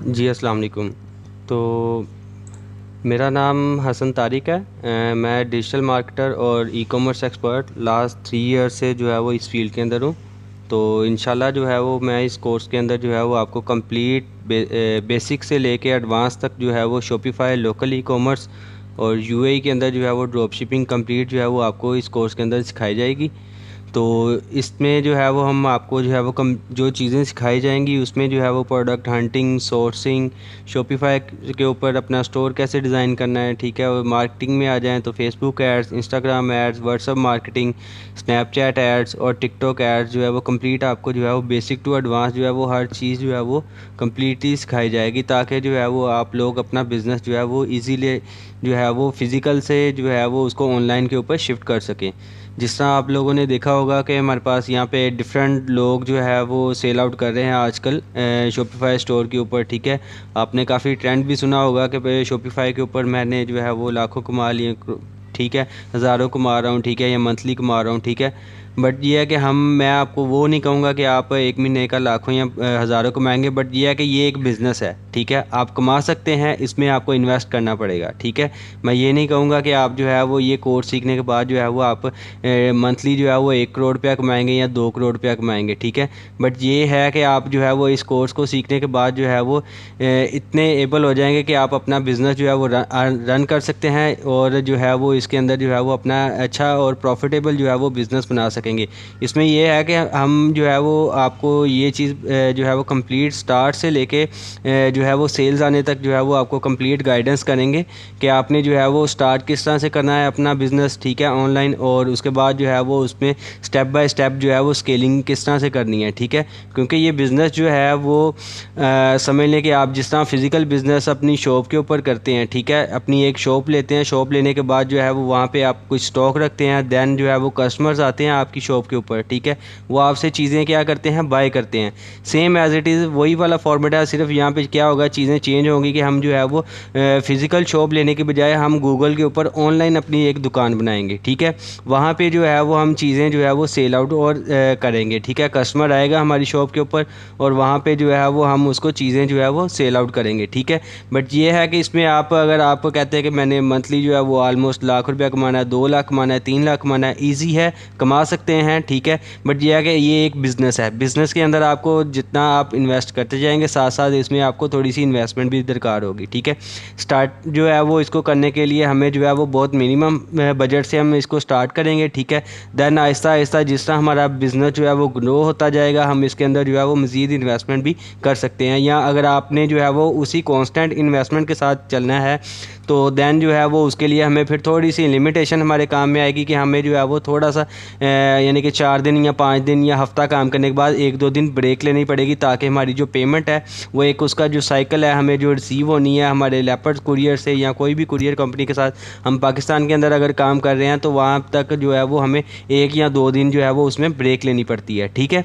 جی السلام علیکم. تو میرا نام حسن طارق ہے. میں ڈیجیٹل مارکیٹر اور e commerce expert last 3 year سے جو ہے وہ اس فیلڈ کے اندر ہوں. تو انشاءاللہ جو ہے وہ میں اس کورس کے اندر جو ہے وہ آپ کو کمپلیٹ بیسک سے لے کے ایڈوانس تک جو ہے وہ شاپیفائی لوکل ای کامرس اور یو اے ای کے اندر جو ہے وہ ڈراپ شپنگ کمپلیٹ جو ہے وہ آپ کو اس کورس کے اندر سکھائی جائے گی. تو اس میں جو ہے وہ ہم آپ کو جو ہے وہ جو چیزیں سکھائی جائیں گی اس میں جو ہے وہ پروڈکٹ ہنٹنگ، سورسنگ، شاپیفائی کے اوپر اپنا اسٹور کیسے ڈیزائن کرنا ہے، ٹھیک ہے. اور مارکیٹنگ میں آ جائیں تو Facebook ads, Instagram ads, WhatsApp marketing, Snapchat ads اور ٹک ٹاک ایڈس جو ہے وہ کمپلیٹ آپ کو جو ہے وہ بیسک ٹو ایڈوانس جو ہے وہ ہر چیز جو ہے وہ کمپلیٹلی سکھائی جائے گی، تاکہ جو ہے وہ آپ لوگ اپنا بزنس جو ہے وہ ایزیلی جو ہے وہ فزیکل سے جو ہے وہ اس کو آن لائن کے اوپر شفٹ کر سکیں. جس طرح آپ لوگوں نے دیکھا ہوگا کہ ہمارے پاس یہاں پہ ڈفرینٹ لوگ جو ہے وہ سیل آؤٹ کر رہے ہیں آج کل شاپیفائی اسٹور کے اوپر، ٹھیک ہے. آپ نے کافی ٹرینڈ بھی سنا ہوگا کہ شاپیفائی کے اوپر میں نے جو ہے وہ لاکھوں کما لیے، ٹھیک ہے، ہزاروں کما رہا ہوں، ٹھیک ہے، یا منتھلی کما رہا ہوں، ٹھیک ہے. بٹ یہ ہے کہ میں آپ کو وہ نہیں کہوں گا کہ آپ ایک مہینے کا لاکھوں یا ہزاروں کمائیں گے. بٹ یہ ہے کہ یہ ایک بزنس ہے، ٹھیک ہے، آپ کما سکتے ہیں، اس میں آپ کو انویسٹ کرنا پڑے گا، ٹھیک ہے. میں یہ نہیں کہوں گا کہ آپ جو ہے وہ یہ کورس سیکھنے کے بعد جو ہے وہ آپ منتھلی جو ہے وہ 1 کروڑ روپیہ کمائیں گے یا 2 کروڑ روپیہ کمائیں گے، ٹھیک ہے. بٹ یہ ہے کہ آپ جو ہے وہ اس کورس کو سیکھنے کے بعد جو ہے وہ اتنے ایبل ہو جائیں گے کہ آپ اپنا بزنس جو ہے وہ رن کر سکتے ہیں، اور جو ہے وہ اس کے اندر جو ہے وہ اپنا اچھا اور پروفیٹیبل جو ہے وہ بزنس بنا سکیں گے. اس میں یہ ہے کہ ہم جو ہے وہ آپ کو یہ چیز جو ہے وہ کمپلیٹ سٹارٹ سے لے کے جو ہے وہ سیلز آنے تک جو ہے وہ آپ کو کمپلیٹ گائیڈنس کریں گے کہ آپ نے جو ہے وہ سٹارٹ کس طرح سے کرنا ہے اپنا بزنس، ٹھیک ہے، آن لائن. اور اس کے بعد جو ہے وہ اس میں سٹیپ بائی سٹیپ جو ہے وہ اسکیلنگ کس طرح سے کرنی ہے، ٹھیک ہے. کیونکہ یہ بزنس جو ہے وہ سمجھ لیں کہ آپ جس طرح فزیکل بزنس اپنی شاپ کے اوپر کرتے ہیں، ٹھیک ہے، اپنی ایک شاپ لیتے ہیں، شاپ لینے کے بعد جو ہے وہ وہاں پہ آپ کچھ اسٹاک رکھتے ہیں، دین جو ہے وہ کسٹمرز آتے ہیں آپ کی شاپ کے اوپر، ٹھیک ہے، وہ آپ سے چیزیں کیا کرتے ہیں، بائی کرتے ہیں. سیم ایز اٹ از وہی والا فارمیٹ ہے، صرف یہاں پہ کیا ہوگا، چیزیں چینج ہوں گی کہ ہم جو ہے وہ فزیکل شاپ لینے کے بجائے ہم گوگل کے اوپر آن لائن اپنی ایک دکان بنائیں گے، ٹھیک ہے. وہاں پہ جو ہے وہ ہم چیزیں جو ہے وہ سیل آؤٹ اور کریں گے، ٹھیک ہے. کسٹمر آئے گا ہماری شاپ کے اوپر اور وہاں پہ جو ہے وہ ہم اس کو چیزیں جو ہے وہ سیل آؤٹ کریں گے، ٹھیک ہے. بٹ یہ ہے کہ اس میں اگر آپ کہتے ہیں کہ میں نے منتھلی جو ہے وہ آلموسٹ لاکھ روپیہ کمانا ہے، 2 لاکھ کمانا ہے، 3 لاکھ کمانا ہے، ایزی ہے، کما سکتے ہیں، ٹھیک ہے. بٹ یہ ہے کہ یہ ایک بزنس ہے، بزنس کے اندر آپ کو جتنا آپ انویسٹ کرتے جائیں گے ساتھ ساتھ اس میں آپ کو تھوڑی سی انویسٹمنٹ بھی درکار ہوگی، ٹھیک ہے. اسٹارٹ جو ہے وہ اس کو کرنے کے لیے ہمیں جو ہے وہ بہت منیمم بجٹ سے ہم اس کو اسٹارٹ کریں گے، ٹھیک ہے. دین آہستہ آہستہ جس طرح ہمارا بزنس جو ہے وہ گرو ہوتا جائے گا ہم اس کے اندر جو ہے وہ مزید انویسٹمنٹ بھی کر سکتے ہیں. یا اگر آپ نے جو ہے وہ اسی کانسٹنٹ انویسٹمنٹ کے ساتھ چلنا ہے تو دین جو ہے وہ اس کے لیے ہمیں پھر تھوڑی سی لمیٹیشن ہمارے کام میں آئے گی کہ ہمیں جو ہے وہ تھوڑا سا یعنی کہ 4 دن یا 5 دن یا ہفتہ کام کرنے کے بعد 1-2 دن بریک لینی پڑے گی، تاکہ ہماری جو پیمنٹ ہے وہ ایک اس کا جو سائیکل ہے ہمیں جو ریسیو ہونی ہے ہمارے لیپرڈ کوریئر سے یا کوئی بھی کوریئر کمپنی کے ساتھ ہم پاکستان کے اندر اگر کام کر رہے ہیں تو وہاں تک جو ہے وہ ہمیں 1 یا 2 دن جو ہے وہ اس میں بریک لینی پڑتی ہے، ٹھیک ہے.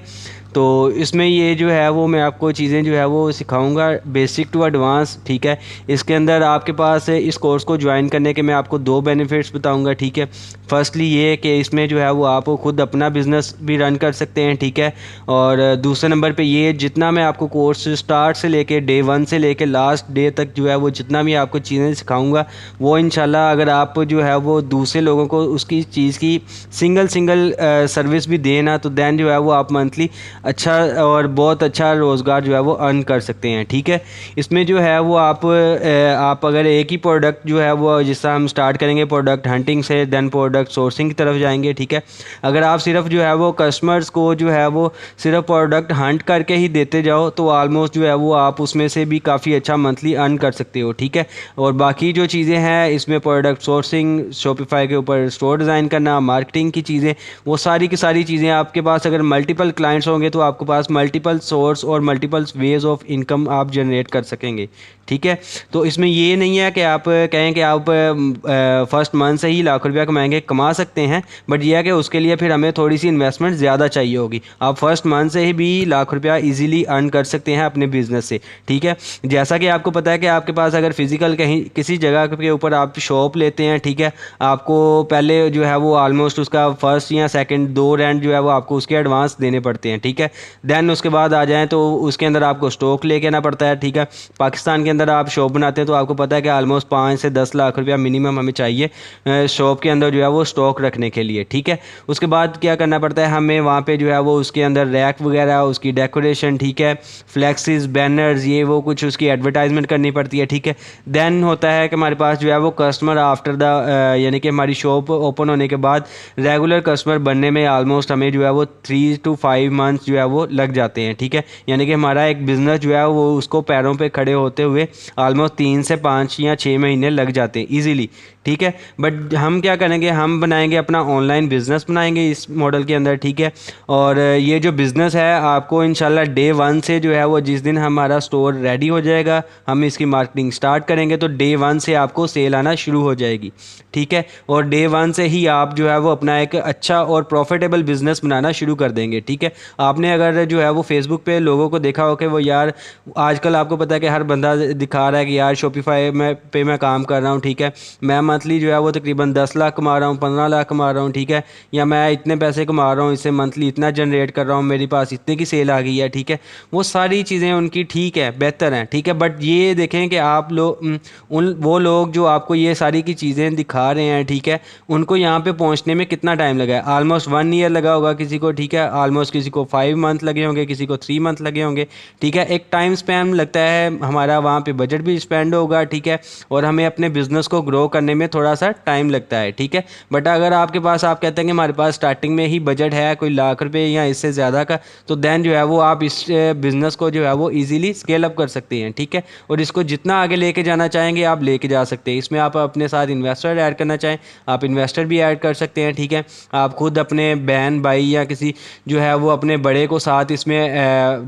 تو اس میں یہ جو ہے وہ میں آپ کو چیزیں جو ہے وہ سکھاؤں گا بیسک ٹو ایڈوانس، ٹھیک ہے. اس کے اندر آپ کے پاس اس کورس کو جوائن کرنے کے میں آپ کو 2 بینیفٹس بتاؤں گا، ٹھیک ہے. فرسٹلی یہ کہ اس میں جو ہے وہ آپ خود اپنا بزنس بھی رن کر سکتے ہیں، ٹھیک ہے. اور دوسرے نمبر پہ یہ جتنا میں آپ کو کورس اسٹارٹ سے لے کے Day 1 سے لے کے لاسٹ ڈے تک جو ہے وہ جتنا بھی آپ کو چیزیں سکھاؤں گا وہ انشاءاللہ اگر آپ جو ہے وہ دوسرے لوگوں کو اس کی چیز کی سنگل سروس بھی دیں نا تو دین جو ہے وہ آپ منتھلی اچھا اور بہت اچھا روزگار جو ہے وہ ارن کر سکتے ہیں، ٹھیک ہے. اس میں جو ہے وہ آپ اگر ایک ہی پروڈکٹ جو ہے وہ جس طرح ہم سٹارٹ کریں گے پروڈکٹ ہنٹنگ سے، دین پروڈکٹ سورسنگ کی طرف جائیں گے، ٹھیک ہے. اگر آپ صرف جو ہے وہ کسٹمرز کو جو ہے وہ صرف پروڈکٹ ہنٹ کر کے ہی دیتے جاؤ تو آلموسٹ جو ہے وہ آپ اس میں سے بھی کافی اچھا منتھلی ارن کر سکتے ہو، ٹھیک ہے. اور باقی جو چیزیں ہیں اس میں پروڈکٹ سورسنگ، شاپیفائی کے اوپر اسٹور ڈیزائن کرنا، مارکیٹنگ کی چیزیں، وہ ساری کی ساری چیزیں آپ کے پاس اگر ملٹیپل کلائنٹس ہوں گے تو آپ کے پاس ملٹیپل سورس اور ملٹیپل ویز آف انکم آپ جنریٹ کر سکیں گے، ٹھیک ہے. تو اس میں یہ نہیں ہے کہ آپ کہیں کہ آپ فرسٹ منتھ سے ہی لاکھ روپیہ کمائیں گے، کما سکتے ہیں. بٹ یہ ہے کہ اس کے لیے پھر ہمیں تھوڑی سی انویسٹمنٹ زیادہ چاہیے ہوگی. آپ فرسٹ منتھ سے ہی بھی لاکھ روپیہ ایزیلی ارن کر سکتے ہیں اپنے بزنس سے، ٹھیک ہے. جیسا کہ آپ کو پتہ ہے کہ آپ کے پاس اگر فزیکل کہیں کسی جگہ کے اوپر آپ شاپ لیتے ہیں، ٹھیک ہے، آپ کو پہلے جو ہے وہ آلموسٹ اس کا فرسٹ یا سیکنڈ 2 رینٹ جو ہے وہ آپ کو اس کے ایڈوانس دینے پڑتے ہیں، ٹھیک ہے. ٹھیک ہے. دین اس کے بعد آ جائیں تو اس کے اندر آپ کو اسٹاک لے کے آنا پڑتا ہے, ٹھیک ہے. پاکستان کے اندر آپ شاپ بناتے ہیں تو آپ کو پتہ ہے کہ آلموسٹ 5 سے 10 لاکھ روپیہ منیمم ہمیں چاہیے شاپ کے اندر جو ہے وہ اسٹاک رکھنے کے لیے, ٹھیک ہے. اس کے بعد کیا کرنا پڑتا ہے ہمیں وہاں پہ جو ہے وہ اس کے اندر ریک وغیرہ, اس کی ڈیکوریشن, ٹھیک ہے, فلیکسز, بینرز, یہ وہ کچھ اس کی ایڈورٹائزمنٹ کرنی پڑتی ہے, ٹھیک ہے. دین ہوتا ہے کہ ہمارے پاس جو ہے وہ کسٹمر آفٹر دا یعنی کہ ہماری شاپ اوپن ہونے کے بعد ریگولر کسٹمر بننے میں آلموسٹ ہمیں جو ہے وہ 3 to 5 months جو ہے وہ لگ جاتے ہیں, ٹھیک ہے. یعنی کہ ہمارا ایک بزنس جو ہے وہ اس کو پیروں پہ کھڑے ہوتے ہوئے آلموسٹ 3 سے 5 یا 6 مہینے لگ جاتے ہیں ایزیلی, ٹھیک ہے. بٹ ہم کیا کریں گے, ہم بنائیں گے اپنا آن لائن بزنس بنائیں گے اس ماڈل کے اندر, ٹھیک ہے. اور یہ جو بزنس ہے آپ کو انشاءاللہ ڈے 1 سے جو ہے وہ جس دن ہمارا اسٹور ریڈی ہو جائے گا, ہم اس کی مارکیٹنگ سٹارٹ کریں گے تو ڈے 1 سے آپ کو سیل آنا شروع ہو جائے گی, ٹھیک ہے. اور ڈے 1 سے ہی آپ جو ہے وہ اپنا ایک اچھا اور پروفیٹیبل بزنس بنانا شروع کر دیں گے, ٹھیک ہے. آپ نے اگر جو ہے وہ فیس بک پہ لوگوں کو دیکھا ہو کہ وہ یار آج کل آپ کو پتہ ہے کہ ہر بندہ دکھا رہا ہے کہ یار شاپیفائی پہ میں کام کر رہا ہوں, ٹھیک ہے, میں منتھلی جو ہے وہ تقریباً 10 لاکھ کما رہا ہوں, 15 لاکھ کما رہا ہوں, ٹھیک ہے, یا میں اتنے پیسے کما رہا ہوں, اس سے منتھلی اتنا جنریٹ کر رہا ہوں, میرے پاس اتنے کی سیل آ گئی ہے, ٹھیک ہے. وہ ساری چیزیں ان کی ٹھیک ہے, بہتر ہیں, ٹھیک ہے. بٹ یہ دیکھیں کہ آپ وہ لوگ جو آپ کو یہ ساری کی چیزیں دکھا رہے ہیں, ٹھیک ہے, ان کو یہاں پہ پہنچنے میں کتنا ٹائم لگا ہے. آلموسٹ 1 year لگا ہوگا کسی کو, ٹھیک ہے, آلموسٹ کسی کو 5 months لگے ہوں گے, کسی کو 3 months لگے ہوں گے, ٹھیک ہے. ایک ٹائم اسپین لگتا ہے ہمارا, وہاں پہ بجٹ بھی اسپینڈ ہوگا, ٹھیک ہے, اور ہمیں اپنے بزنس کو گرو کرنے میں تھوڑا سا ٹائم لگتا ہے, ٹھیک ہے. بٹ اگر آپ کے پاس آپ کہتے ہیں کہ ہمارے پاس اسٹارٹنگ میں ہی بجٹ ہے کوئی لاکھ روپے یا اس سے زیادہ کا, تو دین جو ہے وہ آپ اس بزنس کو جو ہے وہ ایزیلی اسکیل اپ کر سکتے ہیں, ٹھیک ہے. اور اس کو جتنا آگے لے کے جانا چاہیں گے آپ لے کے جا سکتے ہیں. اس میں آپ اپنے ساتھ انویسٹر ایڈ کرنا چاہیں آپ انویسٹر بھی ایڈ کر سکتے ہیں, ٹھیک ہے. آپ خود اپنے بہن بھائی یا کسی جو ہے وہ اپنے بڑے کو ساتھ اس میں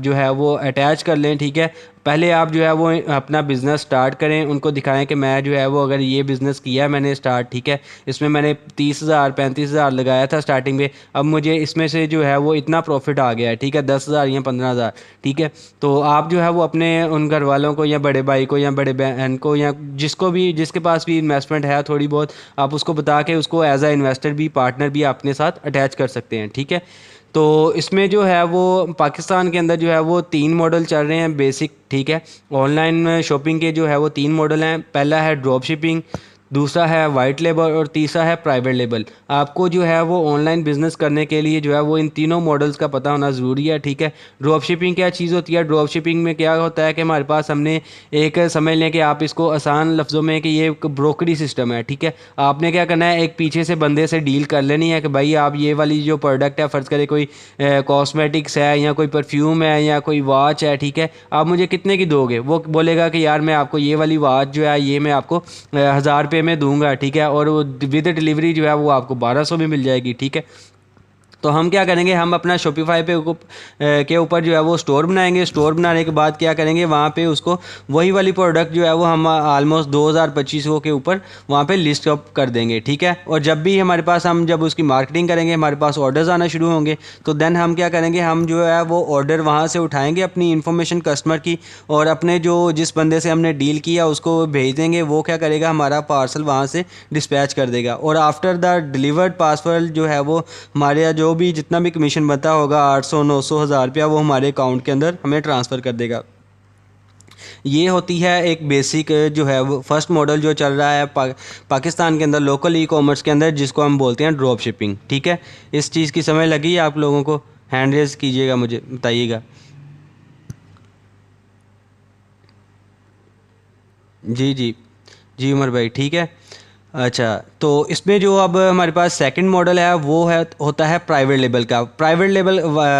جو ہے وہ اٹیچ کر لیں, ٹھیک ہے. پہلے آپ جو ہے وہ اپنا بزنس سٹارٹ کریں, ان کو دکھائیں کہ میں جو ہے وہ اگر یہ بزنس کیا ہے میں نے سٹارٹ, ٹھیک ہے, اس میں نے 30,000 35,000 لگایا تھا سٹارٹنگ میں, اب مجھے اس میں سے جو ہے وہ اتنا پروفٹ آ گیا ہے, ٹھیک ہے, 10,000 یا 15,000, ٹھیک ہے. تو آپ جو ہے وہ اپنے ان گھر والوں کو یا بڑے بھائی کو یا بڑے بہن کو یا جس کے پاس بھی انویسٹمنٹ ہے تھوڑی بہت, آپ اس کو بتا کے اس کو ایز اے انویسٹر بھی پارٹنر بھی اپنے ساتھ اٹیچ کر سکتے ہیں, ٹھیک ہے. تو اس میں جو ہے وہ پاکستان کے اندر جو ہے وہ 3 ماڈل چل رہے ہیں بیسک, ٹھیک ہے. آن لائن شاپنگ کے جو ہے وہ 3 ماڈل ہیں. پہلا ہے ڈراپ شپنگ, دوسرا ہے وائٹ لیبل اور تیسرا ہے پرائیویٹ لیبل. آپ کو جو ہے وہ آن لائن بزنس کرنے کے لیے جو ہے وہ ان تینوں ماڈلس کا پتہ ہونا ضروری ہے, ٹھیک ہے. ڈراپ شپنگ کیا چیز ہوتی ہے, ڈراپ شپنگ میں کیا ہوتا ہے کہ ہمارے پاس ہم نے ایک سمجھ لیں کہ آپ اس کو آسان لفظوں میں کہ یہ ایک بروکری سسٹم ہے, ٹھیک ہے. آپ نے کیا کرنا ہے, ایک پیچھے سے بندے سے ڈیل کر لینی ہے کہ بھائی آپ یہ والی جو پروڈکٹ ہے, فرض کرے کوئی کاسمیٹکس ہے یا کوئی پرفیوم ہے یا کوئی واچ ہے, ٹھیک ہے, آپ مجھے کتنے کی دو گے. وہ بولے گا کہ یار میں آپ کو یہ والی واچ جو ہے یہ میں آپ کو 1,000 روپے میں دوں گا, ٹھیک ہے, اور وہ ود ڈلیوری جو ہے وہ آپ کو 1,200 میں مل جائے گی, ٹھیک ہے. تو ہم کیا کریں گے, ہم اپنا شاپیفائی کے اوپر جو ہے وہ اسٹور بنائیں گے. اسٹور بنانے کے بعد کیا کریں گے, وہاں پہ اس کو وہی والی پروڈکٹ جو ہے وہ ہم آلموسٹ 2,000-2,500 کے اوپر وہاں پہ لسٹ اپ کر دیں گے, ٹھیک ہے. اور جب بھی ہمارے پاس ہم جب اس کی مارکیٹنگ کریں گے, ہمارے پاس آرڈرز آنا شروع ہوں گے, تو دین ہم کیا کریں گے, ہم جو ہے وہ آرڈر وہاں سے اٹھائیں گے اپنی انفارمیشن کسٹمر کی, اور اپنے جس بندے سے ہم نے ڈیل کیا اس کو بھیج دیں گے. وہ کیا کرے گا, ہمارا پارسل وہاں سے ڈسپیچ کر دے گا, اور آفٹر دا ڈیلیورڈ پارسل جو ہے وہ ہمارے جو بھی جتنا بھی کمیشن بنتا ہوگا 800 900 1,000 روپیہ وہ ہمارے اکاؤنٹ کے اندر ہمیں ٹرانسفر کر دے گا. یہ ہوتی ہے ایک بیسک جو ہے وہ فرسٹ ماڈل جو چل رہا ہے پاکستان کے اندر لوکل ای کامرس کے اندر, جس کو ہم بولتے ہیں ڈراپ شپنگ, ٹھیک ہے. اس چیز کی سمجھ لگی ہے آپ لوگوں کو؟ ہینڈ ریز کیجیے گا, مجھے بتائیے گا. جی جی جی عمر بھائی, ٹھیک ہے. اچھا, تو اس میں جو اب ہمارے پاس سیکنڈ ماڈل ہے وہ ہوتا ہے پرائیویٹ لیبل کا. پرائیویٹ لیبل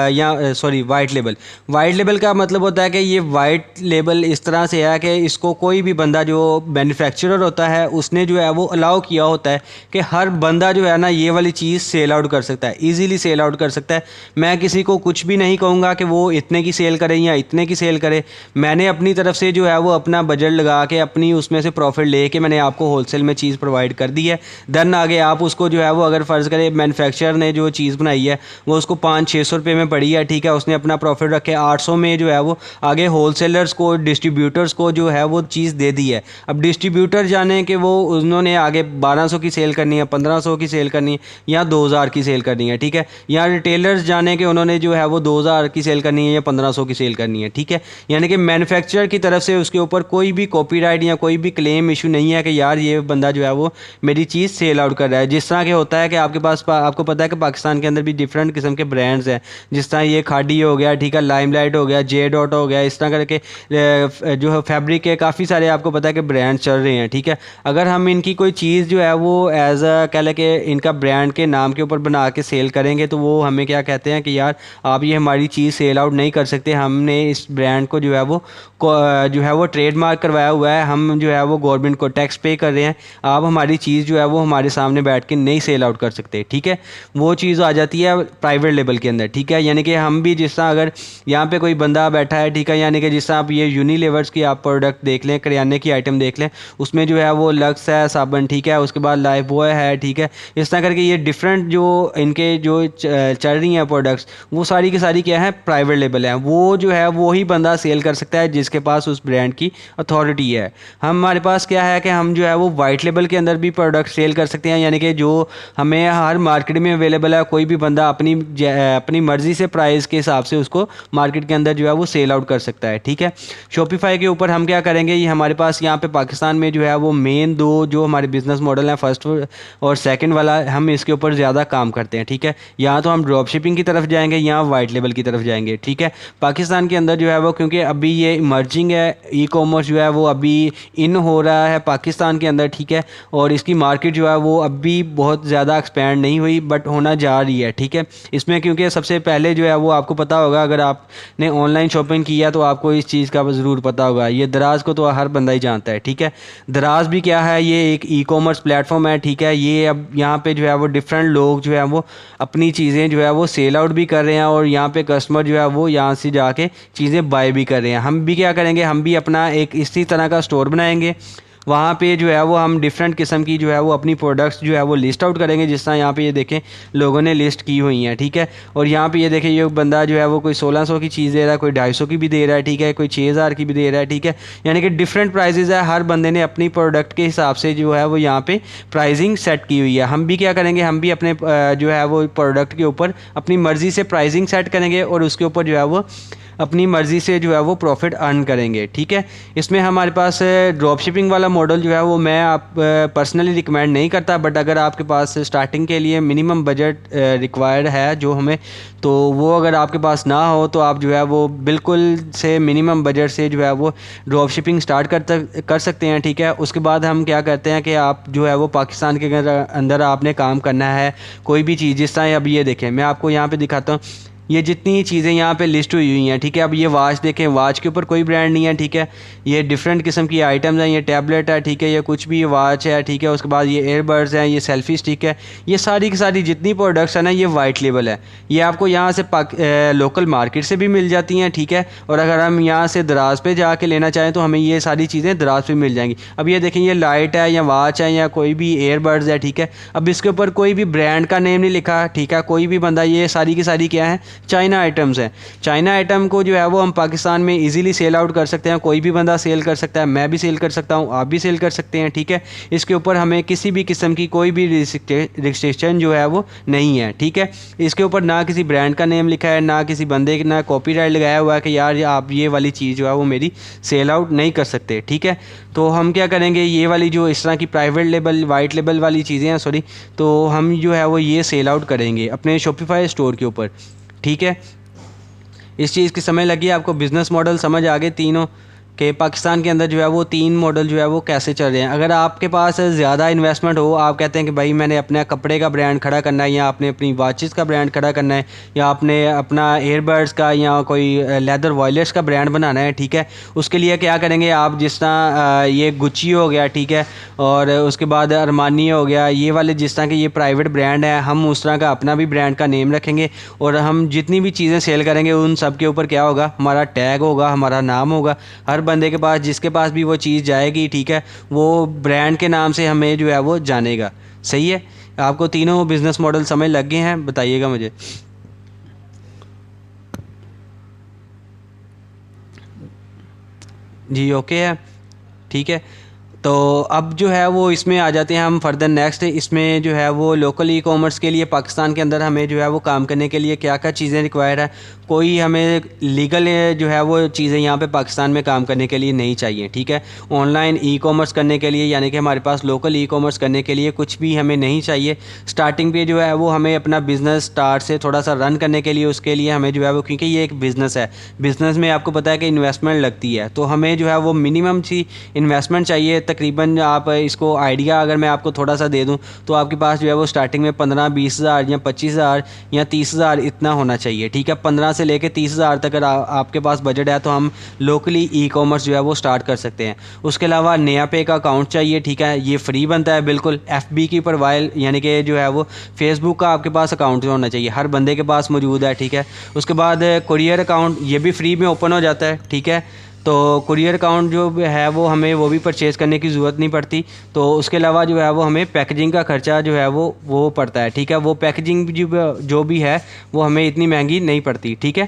یا sorry white label. White label کا مطلب ہوتا ہے کہ یہ وائٹ لیبل اس طرح سے ہے کہ اس کو کوئی بھی بندہ جو مینوفیکچرر ہوتا ہے اس نے جو ہے وہ الاؤ کیا ہوتا ہے کہ ہر بندہ جو ہے نا یہ والی چیز سیل آؤٹ کر سکتا ہے, ایزیلی سیل آؤٹ کر سکتا ہے. میں کسی کو کچھ بھی نہیں کہوں گا کہ وہ اتنے کی سیل کرے یا اتنے کی سیل کرے. میں نے اپنی طرف سے جو ہے وہ اپنا بجٹ لگا کے اپنی اس میں سے پروفٹ لے کے میں نے آپ کو ہول سیل میں چیز پرووائڈ پرووائڈ کر دی ہے. دین آگے آپ اس کو جو ہے وہ اگر فرض کرے مینوفیکچرر نے جو چیز بنائی ہے وہ اس کو 500-600 روپے میں پڑی ہے, ٹھیک ہے, اس نے اپنا پروفٹ رکھے 800 میں, جو ہے وہ آگے ہول سیلرس کو, ڈسٹریبیوٹرس کو جو ہے وہ چیز دے دی ہے. اب ڈسٹریبیوٹر جانے کہ وہ انہوں نے آگے 1200 کی سیل کرنی ہے, 1500 کی سیل کرنی ہے, یا 2000 کی سیل کرنی ہے, ٹھیک ہے, یا ریٹیلرز جانے کہ انہوں نے جو ہے وہ 2000 کی سیل کرنی ہے یا 1500 کی سیل کرنی ہے, ٹھیک ہے. یعنی کہ مینوفیکچرر کی طرف سے اس کے اوپر کوئی بھی کاپی رائٹ یا کوئی بھی کلیم ایشو نہیں ہے کہ یار یہ بندہ جو ہے وہ میری چیز سیل آؤٹ کر رہا ہے. جس طرح کہ ہوتا ہے کہ آپ کے پاس, آپ کو پتہ ہے کہ پاکستان کے اندر بھی ڈفرینٹ قسم کے برانڈز ہیں, جس طرح یہ کھاڈی ہو گیا, ٹھیک ہے, لائم لائٹ ہو گیا, جے ڈاٹ ہو گیا, اس طرح کر کے جو ہے فیبرک کے کافی سارے آپ کو پتہ ہے کہ برانڈ چل رہے ہیں, ٹھیک ہے. اگر ہم ان کی کوئی چیز جو ہے وہ ایز اے کہہ لیں کہ ان کا برانڈ کے نام کے اوپر بنا کے سیل کریں گے تو وہ ہمیں کیا کہتے ہیں کہ یار آپ یہ ہماری چیز سیل آؤٹ نہیں کر سکتے, ہم نے اس برانڈ کو جو ہے وہ ٹریڈ مارک کروایا ہوا ہے, ہم جو ہے وہ گورنمنٹ کو ٹیکس پے کر رہے ہیں, آپ ہماری چیز جو ہے وہ ہمارے سامنے بیٹھ کے نہیں سیل آؤٹ کر سکتے, ٹھیک ہے. وہ چیز آ جاتی ہے پرائیویٹ لیبل کے اندر, ٹھیک ہے. یعنی کہ ہم بھی جس طرح اگر یہاں پہ کوئی بندہ بیٹھا ہے, ٹھیک ہے, یعنی کہ جس طرح آپ یہ یونیلیورس کی آپ پروڈکٹ دیکھ لیں, کریانے کی آئٹم دیکھ لیں, اس میں جو ہے وہ لکس ہے صابن, ٹھیک ہے, اس کے بعد لائف بوائے ہے, ٹھیک ہے, اس طرح کر کے یہ ڈفرینٹ جو ان کے جو چل رہی ہیں پروڈکٹس وہ ساری کی ساری کیا ہے پرائیویٹ لیبل ہیں. وہ جو ہے وہی بندہ سیل کر سکتا ہے جس کے پاس اس برانڈ کی اتھارٹی ہے. ہمارے پاس کیا ہے کہ ہم جو ہے وہ وائٹ لیبل کے اندر بھی پروڈکٹ سیل کر سکتے ہیں, یعنی کہ جو ہمیں ہر مارکیٹ میں اویلیبل ہے, کوئی بھی بندہ اپنی مرضی سے پرائز کے حساب سے اس کو مارکیٹ کے اندر جو ہے وہ سیل آؤٹ کر سکتا ہے, ٹھیک ہے. شاپیفائی کے اوپر ہم کیا کریں گے, یہ ہمارے پاس یہاں پہ پاکستان میں جو ہے وہ مین دو جو ہمارے بزنس ماڈل ہیں, فرسٹ اور سیکنڈ والا, ہم اس کے اوپر زیادہ کام کرتے ہیں, ٹھیک ہے. یہاں تو ہم ڈراپ شپنگ کی طرف جائیں گے, یہاں وائٹ لیبل کی طرف جائیں گے, ٹھیک ہے. پاکستان کے اندر جو ہے وہ کیونکہ ابھی یہ ایمرجنگ ہے, ای کامرس جو ہے وہ ابھی ان ہو رہا ہے پاکستان کے اندر, ٹھیک ہے, اور اس کی مارکیٹ جو ہے وہ ابھی بہت زیادہ ایکسپینڈ نہیں ہوئی بٹ ہونا جا رہی ہے, ٹھیک ہے. اس میں کیونکہ سب سے پہلے جو ہے وہ آپ کو پتہ ہوگا, اگر آپ نے آن لائن شاپنگ کیا تو آپ کو اس چیز کا ضرور پتہ ہوگا, یہ دراز کو تو ہر بندہ ہی جانتا ہے, ٹھیک ہے. دراز بھی کیا ہے, یہ ایک ای کامرس پلیٹ فارم ہے, ٹھیک ہے. یہ اب یہاں پہ جو ہے وہ ڈفرینٹ لوگ جو ہے وہ اپنی چیزیں جو ہے وہ سیل آؤٹ بھی کر رہے ہیں, اور یہاں پہ کسٹمر جو ہے وہ یہاں سے جا کے چیزیں بائی بھی کر رہے ہیں. ہم بھی کیا کریں گے, ہم بھی اپنا ایک اسی طرح کا اسٹور بنائیں گے, وہاں پہ جو ہے وہ ہم ڈفرینٹ قسم کی جو ہے وہ اپنی پروڈکٹس جو ہے وہ لسٹ آؤٹ کریں گے, جس طرح یہاں پہ یہ دیکھیں لوگوں نے لسٹ کی ہوئی ہیں, ٹھیک ہے. اور یہاں پہ یہ دیکھیں یہ بندہ جو ہے وہ کوئی 1600 کی چیز دے رہا ہے, کوئی 250 کی بھی دے رہا ہے, ٹھیک ہے, کوئی 6000 کی بھی دے رہا ہے, ٹھیک ہے. یعنی کہ ڈفرینٹ پرائزز ہے, ہر بندے نے اپنی پروڈکٹ کے حساب سے جو ہے وہ یہاں پہ پرائزنگ سیٹ کی ہوئی ہے. ہم بھی کیا کریں گے, ہم بھی اپنے جو ہے وہ پروڈکٹ کے اوپر اپنی مرضی سے پرائزنگ سیٹ کریں گے, اور اس کے اوپر جو ہے وہ اپنی مرضی سے جو ہے وہ پروفٹ ارن کریں گے, ٹھیک ہے. اس میں ہمارے پاس ڈراپ شپنگ والا ماڈل جو ہے وہ میں آپ پرسنلی ریکمینڈ نہیں کرتا, بٹ اگر آپ کے پاس اسٹارٹنگ کے لیے منیمم بجٹ ریکوائرڈ ہے جو ہمیں, تو وہ اگر آپ کے پاس نہ ہو تو آپ جو ہے وہ بالکل سے منیمم بجٹ سے جو ہے وہ ڈراپ شپنگ اسٹارٹ کر سکتے ہیں, ٹھیک ہے. اس کے بعد ہم کیا کرتے ہیں کہ آپ جو ہے وہ پاکستان کے اندر آپ نے کام کرنا ہے کوئی بھی چیز, جس طرح اب یہ دیکھیں میں آپ کو یہاں پہ دکھاتا ہوں, یہ جتنی چیزیں یہاں پہ لسٹ ہوئی ہیں, ٹھیک ہے. اب یہ واچ دیکھیں, واچ کے اوپر کوئی برانڈ نہیں ہے, ٹھیک ہے. یہ ڈفرینٹ قسم کی آئٹمز ہیں, یہ ٹیبلٹ ہے, ٹھیک ہے, یہ کچھ بھی واچ ہے, ٹھیک ہے. اس کے بعد یہ ایئر بڈز ہیں, یہ سیلفیز, ٹھیک ہے. یہ ساری کی ساری جتنی پروڈکٹس ہیں نا یہ وائٹ لیبل ہے, یہ آپ کو یہاں سے لوکل مارکیٹ سے بھی مل جاتی ہیں, ٹھیک ہے. اور اگر ہم یہاں سے دراز پہ جا کے لینا چاہیں تو ہمیں یہ ساری چیزیں دراز پہ مل جائیں گی. اب یہ دیکھیں یہ لائٹ ہے یا واچ ہے یا کوئی بھی ایئر بڈز ہے, ٹھیک ہے. اب اس کے اوپر کوئی بھی برانڈ کا نیم نہیں لکھا, ٹھیک ہے. کوئی بھی بندہ, یہ ساری کی ساری کیا ہے چائنا آئٹمز ہیں. چائنا آئٹم کو جو ہے وہ ہم پاکستان میں ایزیلی سیل آؤٹ کر سکتے ہیں, کوئی بھی بندہ سیل کر سکتا ہے, میں بھی سیل کر سکتا ہوں, آپ بھی سیل کر سکتے ہیں, ٹھیک ہے. اس کے اوپر ہمیں کسی بھی قسم کی کوئی بھی ریسٹرکشن جو ہے وہ نہیں ہے, ٹھیک ہے. اس کے اوپر نہ کسی برانڈ کا نیم لکھا ہے, نہ کسی بندے نہ کاپی رائٹ لگایا ہوا ہے کہ یار آپ یہ والی چیز جو ہے وہ میری سیل آؤٹ نہیں کر سکتے, ٹھیک ہے. تو ہم کیا کریں گے, یہ والی جو اس طرح کی پرائیویٹ لیبل وائٹ لیبل والی چیزیں ہیں تو ہم جو ہے وہ یہ سیل آؤٹ کریں گے اپنے شاپیفائی اسٹور کے اوپر, ٹھیک ہے. اس چیز کی سمجھ لگی آپ کو, بزنس ماڈل سمجھ آگے تینوں کہ پاکستان کے اندر جو ہے وہ 3 ماڈل جو ہے وہ کیسے چل رہے ہیں. اگر آپ کے پاس زیادہ انویسٹمنٹ ہو, آپ کہتے ہیں کہ بھائی میں نے اپنے کپڑے کا برانڈ کھڑا کرنا ہے, یا آپ نے اپنی واچز کا برانڈ کھڑا کرنا ہے, یا آپ نے اپنا ایئر بڈس کا یا کوئی لیدر وائلٹس کا برانڈ بنانا ہے, ٹھیک ہے. اس کے لیے کیا کریں گے آپ, جس طرح یہ گچی ہو گیا, ٹھیک ہے, اور اس کے بعد ارمانی ہو گیا, یہ والے جس طرح کہ یہ پرائیویٹ برانڈ ہے, ہم اس طرح کا اپنا بھی برانڈ کا نیم رکھیں گے, اور ہم جتنی بھی چیزیں سیل کریں گے ان سب کے اوپر کیا ہوگا, ہمارا ٹیگ ہوگا, ہمارا نام ہوگا. ہر بندے کے پاس جس کے پاس بھی وہ چیز جائے گی ٹھیک ہے وہ برانڈ کے نام سے ہمیں جو ہے وہ جانے گا. صحیح ہے, آپ کو تینوں بزنس ماڈل سمجھ لگ گئے ہیں؟ بتائیے گا مجھے. جی اوکے ہے, ٹھیک ہے. تو اب جو ہے وہ اس میں آ جاتے ہیں ہم فردر نیکسٹ. اس میں جو ہے وہ لوکل ای کامرس کے لیے پاکستان کے اندر ہمیں جو ہے وہ کام کرنے کے لیے کیا کیا چیزیں ریکوائر ہے. کوئی ہمیں لیگل جو ہے وہ چیزیں یہاں پہ پاکستان میں کام کرنے کے لیے نہیں چاہیے, ٹھیک ہے. آن لائن ای کامرس کرنے کے لیے یعنی کہ ہمارے پاس لوکل ای کامرس کرنے کے لیے کچھ بھی ہمیں نہیں چاہیے. اسٹارٹنگ پہ جو ہے وہ ہمیں اپنا بزنس اسٹارٹ سے تھوڑا سا رن کرنے کے لیے اس کے لیے ہمیں جو ہے وہ, کیونکہ یہ ایک بزنس ہے, بزنس میں آپ کو پتہ ہے کہ انویسٹمنٹ لگتی ہے, تو ہمیں جو ہے وہ منیمم سی انویسٹمنٹ چاہیے. تقریباً آپ اس کو آئیڈیا اگر میں آپ کو تھوڑا سا دے دوں تو آپ کے پاس جو ہے وہ اسٹارٹنگ میں 15-20 ہزار یا 25 ہزار یا 30 ہزار اتنا ہونا چاہیے, ٹھیک ہے. 15 سے لے کے 30 ہزار تک اگر آپ کے پاس بجٹ ہے تو ہم لوکلی ای کامرس جو ہے وہ اسٹارٹ کر سکتے ہیں. اس کے علاوہ نیا پے کا اکاؤنٹ چاہیے, ٹھیک ہے. یہ فری بنتا ہے بالکل. ایف بی کی پروفائل یعنی کہ جو ہے وہ فیس بک کا آپ کے پاس اکاؤنٹ ہونا چاہیے, ہر بندے کے پاس موجود ہے, ٹھیک ہے. اس کے بعد کوریئر اکاؤنٹ, یہ بھی فری میں اوپن ہو جاتا ہے, ٹھیک ہے. تو کوریئر اکاؤنٹ جو ہے وہ ہمیں وہ بھی پرچیز کرنے کی ضرورت نہیں پڑتی. تو اس کے علاوہ جو ہے وہ ہمیں پیکیجنگ کا خرچہ جو ہے وہ پڑتا ہے, ٹھیک ہے. وہ پیکیجنگ جو بھی ہے وہ ہمیں اتنی مہنگی نہیں پڑتی, ٹھیک ہے.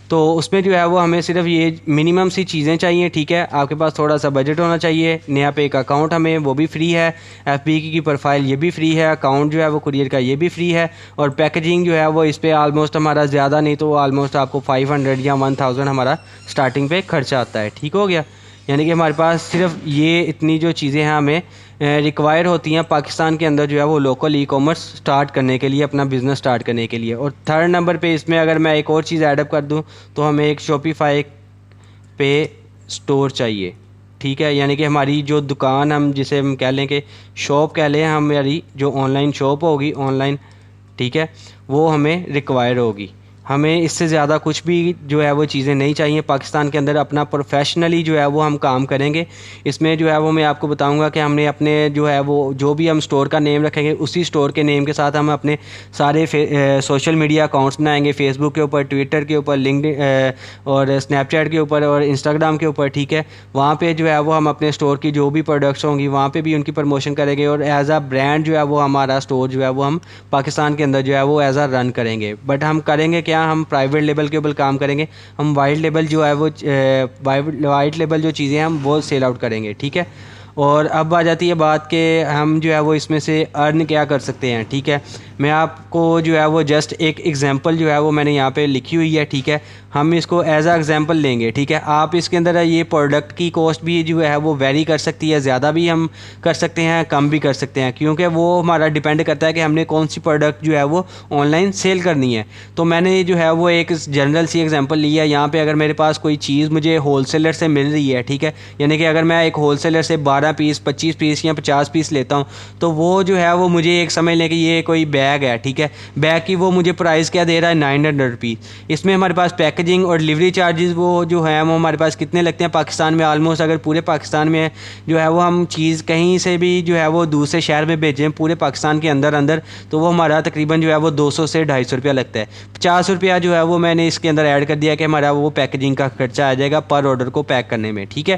تو اس میں جو ہے وہ ہمیں صرف یہ منیمم سی چیزیں چاہیے, ٹھیک ہے. آپ کے پاس تھوڑا سا بجٹ ہونا چاہیے. نیا پے کا اکاؤنٹ ہمیں وہ بھی فری ہے, ایف بی کی پروفائل یہ بھی فری ہے, اکاؤنٹ جو ہے وہ کوریئر کا یہ بھی فری ہے, اور پیکیجنگ جو ہے وہ اس پہ آلموسٹ ہمارا زیادہ نہیں تو آلموسٹ آپ کو 500 یا 1000 ہمارا اسٹارٹنگ پہ خرچہ آتا ہے, ٹھیک ہو گیا. یعنی کہ ہمارے پاس صرف یہ اتنی جو چیزیں ہیں ہمیں ریکوائر ہوتی ہیں پاکستان کے اندر جو ہے وہ لوکل ای کامرس اسٹارٹ کرنے کے لیے, اپنا بزنس اسٹارٹ کرنے کے لیے. اور تھرڈ نمبر پہ اس میں اگر میں ایک اور چیز ایڈ اپ کر دوں تو ہمیں ایک شاپیفائی پہ اسٹور چاہیے, ٹھیک ہے. یعنی کہ ہماری جو دکان ہم جسے ہم کہہ لیں کہ شاپ کہہ لیں, ہماری جو آن لائن شاپ ہوگی آن لائن, ٹھیک ہے, وہ ہمیں ریکوائر ہوگی. ہمیں اس سے زیادہ کچھ بھی جو ہے وہ چیزیں نہیں چاہیے. پاکستان کے اندر اپنا پروفیشنلی جو ہے وہ ہم کام کریں گے. اس میں جو ہے وہ میں آپ کو بتاؤں گا کہ ہم نے اپنے جو ہے وہ جو بھی ہم اسٹور کا نیم رکھیں گے اسی اسٹور کے نیم کے ساتھ ہم اپنے سارے سوشل میڈیا اکاؤنٹس بنائیں گے, فیس بک کے اوپر, ٹویٹر کے اوپر, لنکڈ اور اسنیپ چیٹ کے اوپر اور انسٹاگرام کے اوپر, ٹھیک ہے. وہاں پہ جو ہے وہ ہم اپنے اسٹور کی جو بھی پروڈکٹس ہوں گی وہاں پہ بھی ان کی پروموشن کریں گے, اور ایز اے برانڈ جو ہے وہ ہمارا اسٹور جو ہے وہ ہم پاکستان کے اندر جو ہے وہ ایز اے رن کریں گے. بٹ ہم کریں گے کیا, ہم پرائیویٹ لیبل کے اوپر کام کریں گے. ہم وائٹ لیبل جو ہے وہ وائٹ لیبل جو چیزیں ہیں ہم وہ سیل آؤٹ کریں گے, ٹھیک ہے. اور اب آ جاتی ہے بات کہ ہم جو ہے وہ اس میں سے ارن کیا کر سکتے ہیں, ٹھیک ہے. میں آپ کو جو ہے وہ جسٹ ایک ایگزامپل جو ہے وہ میں نے یہاں پہ لکھی ہوئی ہے, ٹھیک ہے. ہم اس کو ایز اے ایگزامپل لیں گے, ٹھیک ہے. آپ اس کے اندر یہ پروڈکٹ کی کاسٹ بھی جو ہے وہ ویری کر سکتی ہے, زیادہ بھی ہم کر سکتے ہیں, کم بھی کر سکتے ہیں, کیونکہ وہ ہمارا ڈیپینڈ کرتا ہے کہ ہم نے کون سی پروڈکٹ جو ہے وہ آن لائن سیل کرنی ہے. تو میں نے جو ہے وہ ایک جنرل سی ایگزامپل لی ہے یہاں پہ. اگر میرے پاس کوئی چیز مجھے ہول سیلر سے مل رہی ہے, ٹھیک ہے, یعنی کہ اگر میں ایک ہول سیلر سے 12 پیس 25 پیس یا 50 پیس لیتا ہوں تو وہ جو ہے وہ مجھے ایک سمجھ لیں کہ یہ کوئی بیگ ہے, ٹھیک ہے. بیگ کی وہ مجھے پرائز کیا دے رہا ہے 900 روپیز. اس میں ہمارے پاس پیکیجنگ اور ڈلیوری چارجز وہ جو ہیں وہ ہمارے پاس کتنے لگتے ہیں پاکستان میں, آلموسٹ اگر پورے پاکستان میں جو ہے وہ ہم چیز کہیں سے بھی جو ہے وہ دوسرے شہر میں بھیجیں پورے پاکستان کے اندر تو وہ ہمارا تقریباً جو ہے وہ 200 سے 250 روپیہ لگتا ہے. 50 روپیہ جو ہے وہ میں نے اس کے اندر ایڈ کر دیا کہ ہمارا وہ پیکیجنگ کا خرچہ آ جائے گا پر آرڈر کو پیک کرنے میں, ٹھیک ہے.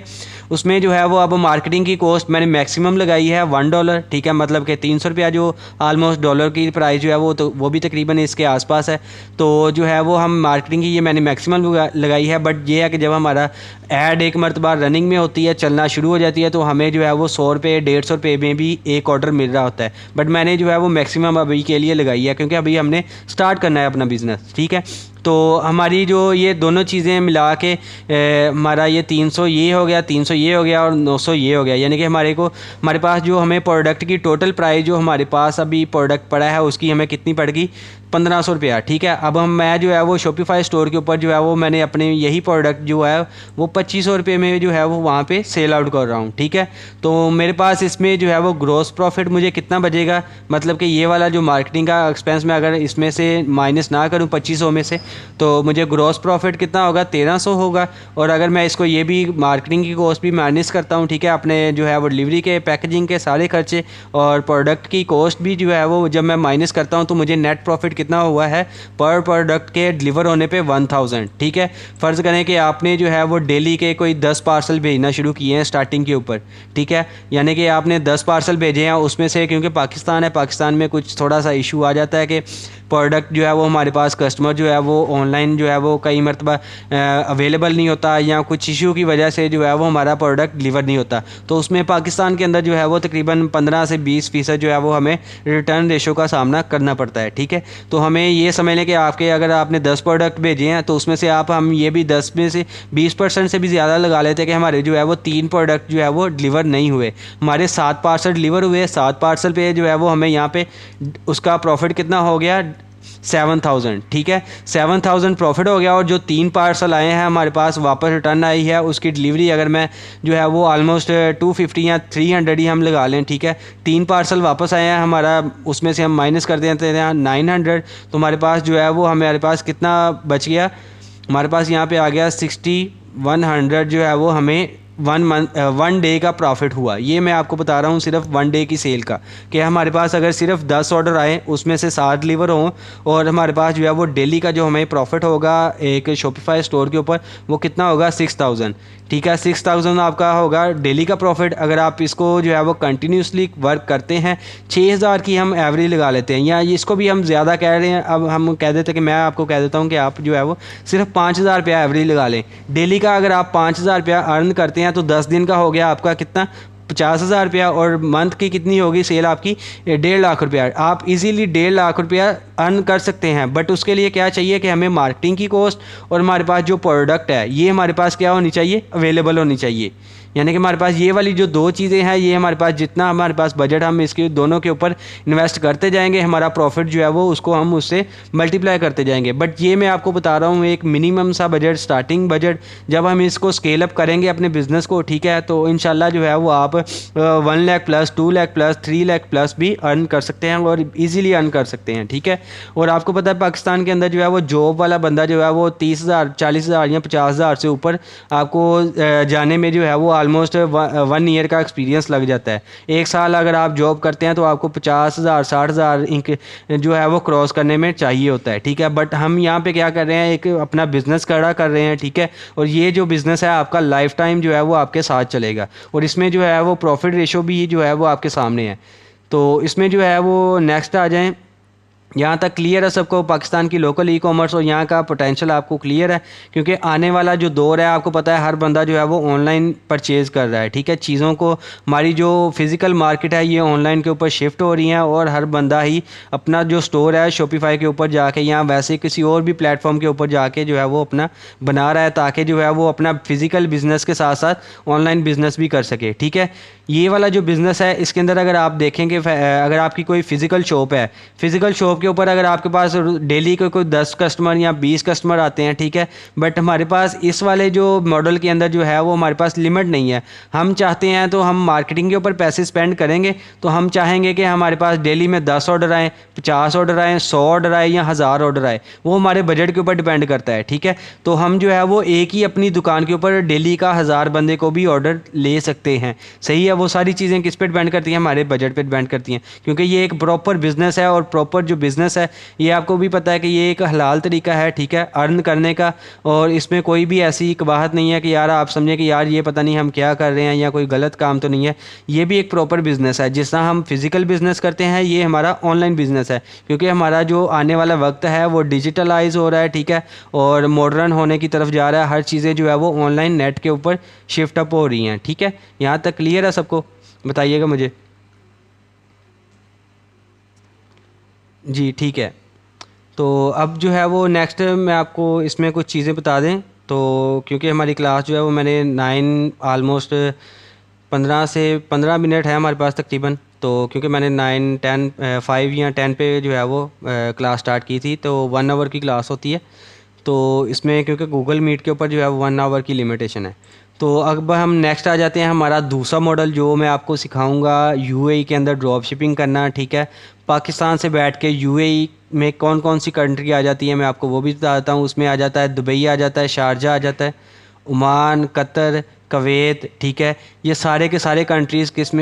اس میں جو ہے وہ اب مارکیٹنگ کی کاسٹ میں نے میکسیمم لگائی ہے $1, ٹھیک ہے, مطلب کہ 300 روپیہ جو آلموسٹ ڈالر کی پرائز جو ہے وہ بھی تقریباً اس کے آس پاس ہے. تو جو ہے وہ ہم مارکیٹنگ کی یہ میں نے میکسیمم لگائی ہے. بٹ یہ ہے کہ جب ہمارا ایڈ ایک مرتبہ رننگ میں ہوتی ہے, چلنا شروع ہو جاتی ہے, تو ہمیں جو ہے وہ 100 روپے 150 روپے میں بھی ایک آرڈر مل رہا ہوتا ہے. بٹ میں نے جو ہے وہ میکسیمم ابھی کے لیے لگائی ہے کیونکہ ابھی ہم نے اسٹارٹ کرنا ہے اپنا بزنس, ٹھیک ہے. تو ہماری جو یہ دونوں چیزیں ملا کے ہمارا یہ 300 یہ ہو گیا, 300 یہ ہو گیا اور 900 یہ ہو گیا. یعنی کہ ہمارے پاس جو ہمیں پروڈکٹ کی ٹوٹل پرائز جو ہمارے پاس ابھی پروڈکٹ پڑا ہے اس کی ہمیں کتنی پڑ گئی 1500 روپیہ, ٹھیک ہے. اب میں جو ہے وہ شاپیفائی اسٹور کے اوپر جو ہے وہ میں نے اپنے یہی پروڈکٹ جو ہے وہ 2500 روپے میں جو ہے وہ وہاں پہ سیل آؤٹ کر رہا ہوں, ٹھیک ہے. تو میرے پاس اس میں جو ہے وہ گروس پروفٹ مجھے کتنا بچے گا, مطلب کہ یہ والا جو مارکیٹنگ کا ایکسپینس میں اگر اس میں سے مائنس نہ کروں 2500 میں سے تو مجھے گروس پروفٹ کتنا ہوگا 1300 ہوگا. اور اگر میں اس کو یہ بھی مارکیٹنگ کی کاسٹ بھی مائنس کرتا ہوں, ٹھیک ہے, اپنے جو ہے وہ ڈلیوری کے پیکیجنگ کے سارے خرچے اور پروڈکٹ کی کاسٹ بھی جو ہے وہ جب میں مائنس کرتا ہوں تو مجھے نیٹ پروفٹ کتنا ہوا ہے پر پروڈکٹ کے ڈلیور ہونے پہ 1000. ٹھیک ہے, فرض کریں کہ آپ نے جو ہے وہ ڈیلی کے کوئی 10 پارسل بھیجنا شروع کیے ہیں اسٹارٹنگ کے اوپر. ٹھیک ہے, یعنی کہ آپ نے 10 پارسل بھیجے ہیں, اس میں سے کیونکہ پاکستان ہے, پاکستان میں کچھ تھوڑا سا ایشو آ جاتا ہے کہ پروڈکٹ جو ہے وہ ہمارے پاس کسٹمر جو ہے وہ آن لائن جو ہے وہ کئی مرتبہ اویلیبل نہیں ہوتا, یا کچھ ایشو کی وجہ سے جو ہے وہ ہمارا پروڈکٹ ڈلیور نہیں ہوتا. تو اس میں پاکستان کے اندر جو ہے وہ تقریباً 15 سے 20% جو ہے وہ ہمیں ریٹرن ریشو کا سامنا کرنا پڑتا ہے. ٹھیک ہے, تو ہمیں یہ سمجھ لیں کہ آپ کے اگر آپ نے 10 پروڈکٹ بھیجے ہیں تو اس میں سے ہم یہ بھی 10 میں سے 20% سے بھی زیادہ لگا لیتے ہیں کہ ہمارے جو ہے وہ 3 پروڈکٹ جو ہے وہ ڈلیور نہیں ہوئے, ہمارے 7 پارسل ڈلیور ہوئے. 7 پارسل پہ جو ہے وہ ہمیں یہاں پہ اس کا پروفٹ کتنا ہو گیا 7000. ٹھیک ہے, 7000 پروفٹ ہو گیا, اور جو 3 پارسل آئے ہیں ہمارے پاس واپس ریٹرن آئی ہے, اس کی ڈلیوری اگر میں جو ہے وہ آلموسٹ 250 یا 300 ہی ہم لگا لیں. ٹھیک ہے, 3 پارسل واپس آئے ہیں ہمارا, اس میں سے ہم مائنس کر دیتے ہیں 900, تو ہمارے پاس جو ہے وہ ہمارے پاس کتنا بچ گیا, ہمارے پاس یہاں پہ آ گیا 6100 جو ہے وہ ہمیں 1 ڈے کا پروفٹ ہوا. یہ میں آپ کو بتا رہا ہوں صرف 1 ڈے کی سیل کا, کہ ہمارے پاس اگر صرف 10 آرڈر آئیں اس میں سے 7 ڈلیور ہوں, اور ہمارے پاس جو ہے وہ ڈیلی کا جو ہمیں پروفٹ ہوگا ایک شاپیفائی اسٹور کے اوپر وہ کتنا ہوگا 6000. ٹھیک ہے, 6000 آپ کا ہوگا ڈیلی کا پروفٹ. اگر آپ اس کو جو ہے وہ کنٹینیوسلی ورک کرتے ہیں 6000 کی ہم ایوریج لگا لیتے ہیں, یا اس کو بھی ہم زیادہ کہہ رہے ہیں, اب ہم کہہ دیتے ہیں کہ میں آپ کو کہہ دیتا ہوں کہ آپ جو ہے وہ صرف 5000 روپیہ ایوریج لگا لیں ڈیلی کا. اگر آپ 5000 روپیہ ارن کرتے ہیں تو 10 دن کا ہو گیا آپ کا کتنا 50,000 روپیہ, اور منتھ کی کتنی ہوگی سیل آپ کی 1.5 لاکھ روپیہ. آپ ایزیلی 1.5 لاکھ روپیہ ارن کر سکتے ہیں, بٹ اس کے لیے کیا چاہیے کہ ہمیں مارکیٹنگ کی کوسٹ اور ہمارے پاس جو پروڈکٹ ہے یہ ہمارے پاس کیا ہونی چاہیے, اویلیبل ہونی چاہیے. یعنی کہ ہمارے پاس یہ والی جو 2 چیزیں ہیں, یہ ہمارے پاس جتنا ہمارے پاس بجٹ ہم اس کے دونوں کے اوپر انویسٹ کرتے جائیں گے, ہمارا پروفٹ جو ہے وہ اس کو ہم اس سے ملٹیپلائی کرتے جائیں گے. بٹ یہ میں آپ کو بتا رہا ہوں ایک منیمم سا بجٹ, اسٹارٹنگ بجٹ, جب ہم اس کو اسکیل اپ کریں گے اپنے بزنس کو, ٹھیک ہے, تو انشاءاللہ جو ہے وہ آپ 1 lakh plus 2 lakh plus 3 lakh plus بھی ارن کر سکتے ہیں, اور ایزیلی ارن کر سکتے ہیں. ٹھیک ہے, اور آپ کو پتہ ہے پاکستان کے اندر جو ہے وہ جاب والا بندہ جو ہے وہ 30,000 40,000 یا 50,000 سے اوپر آپ کو جانے میں جو ہے وہ آلموسٹ 1 ایئر کا ایکسپیرینس لگ جاتا ہے. 1 سال اگر آپ جاب کرتے ہیں تو آپ کو 50,000 60,000 جو ہے وہ کراس کرنے میں چاہیے ہوتا ہے. ٹھیک ہے, بٹ ہم یہاں پہ کیا کر رہے ہیں, ایک اپنا بزنس کھڑا کر رہے ہیں. ٹھیک ہے, اور یہ جو بزنس ہے آپ کا لائف ٹائم جو ہے وہ آپ کے ساتھ چلے گا, اور اس میں جو ہے وہ پروفٹ ریشو بھی جو ہے وہ آپ کے سامنے ہے. تو اس میں جو ہے وہ نیکسٹ آ جائیں, یہاں تک کلیئر ہے سب کو, پاکستان کی لوکل ای کامرس اور یہاں کا پوٹینشیل آپ کو کلیئر ہے, کیونکہ آنے والا جو دور ہے آپ کو پتہ ہے ہر بندہ جو ہے وہ آن لائن پرچیز کر رہا ہے. ٹھیک ہے, چیزوں کو ہماری جو فزیکل مارکیٹ ہے یہ آن لائن کے اوپر شفٹ ہو رہی ہیں, اور ہر بندہ ہی اپنا جو سٹور ہے شاپیفائی کے اوپر جا کے یا ویسے کسی اور بھی پلیٹ فارم کے اوپر جا کے جو ہے وہ اپنا بنا رہا ہے, تاکہ جو ہے وہ اپنا فزیکل بزنس کے ساتھ ساتھ آن لائن بزنس بھی کر سکے. ٹھیک ہے, یہ والا جو بزنس ہے اس کے اندر اگر آپ دیکھیں کہ اگر آپ کی کوئی فزیکل شاپ ہے, فزیکل شاپ کے اوپر اگر آپ کے پاس ڈیلی کو کوئی 10 کسٹمر یا 20 کسٹمر آتے ہیں, ٹھیک ہے, بٹ ہمارے پاس اس والے جو ماڈل کے اندر جو ہے وہ ہمارے پاس لمٹ نہیں ہے. ہم چاہتے ہیں تو ہم مارکیٹنگ کے اوپر پیسے اسپینڈ کریں گے, تو ہم چاہیں گے کہ ہمارے پاس ڈیلی میں 10 آرڈر آئیں, 50 آرڈر آئیں, 100 آرڈر آئیں یا 1000 آرڈر آئے, وہ ہمارے بجٹ کے اوپر ڈیپینڈ کرتا ہے. ٹھیک ہے, تو ہم جو ہے وہ ایک ہی اپنی دکان کے اوپر ڈیلی کا 1000 بندے کو بھی آرڈر لے سکتے ہیں. صحیح ہے, وہ ساری چیزیں کس پہ ڈیپینڈ کرتی ہیں, ہمارے بجٹ پہ ڈیپینڈ کرتی ہیں, کیونکہ یہ ایک پراپر بزنس ہے, اور پراپر جو بزنس ہے یہ آپ کو بھی پتہ ہے کہ یہ ایک حلال طریقہ ہے. ٹھیک ہے, ارن کرنے کا, اور اس میں کوئی بھی ایسی قباحت نہیں ہے کہ یار آپ سمجھیں کہ یار یہ پتہ نہیں ہم کیا کر رہے ہیں یا کوئی غلط کام تو نہیں ہے. یہ بھی ایک پراپر بزنس ہے, جس طرح ہم فزیکل بزنس کرتے ہیں یہ ہمارا آن لائن بزنس ہے, کیونکہ ہمارا جو آنے والا وقت ہے وہ ڈیجیٹلائز ہو رہا ہے. ٹھیک ہے, اور ماڈرن ہونے کی طرف جا رہا ہے, ہر چیزیں جو ہے وہ آن لائن نیٹ کے اوپر شفٹ اپ ہو رہی ہیں. ٹھیک ہے, یہاں تک کلیئر ہے سب کو, بتائیے گا مجھے. جی ٹھیک ہے, تو اب جو ہے وہ نیکسٹ میں آپ کو اس میں کچھ چیزیں بتا دیں. تو کیونکہ ہماری کلاس جو ہے وہ میں نے 9 آلموسٹ 15 منٹ ہے ہمارے پاس تقریباً, تو کیونکہ میں نے 9 10 5 یا 10 پہ جو ہے وہ کلاس سٹارٹ کی تھی, تو 1 آور کی کلاس ہوتی ہے. تو اس میں کیونکہ گوگل میٹ کے اوپر جو ہے 1 آور کی لمیٹیشن ہے. تو اب ہم نیکسٹ آ جاتے ہیں ہمارا دوسرا ماڈل, جو میں آپ کو سکھاؤں گا یو اے ای کے اندر ڈراپ شپنگ کرنا. ٹھیک ہے, پاکستان سے بیٹھ کے یو اے ای میں کون کون سی کنٹری آ جاتی ہے میں آپ کو وہ بھی بتاتا ہوں. اس میں آ جاتا ہے دبئی, آ جاتا ہے شارجہ, آ جاتا ہے عمان, قطر, کویت. ٹھیک ہے, یہ سارے کے سارے کنٹریز کس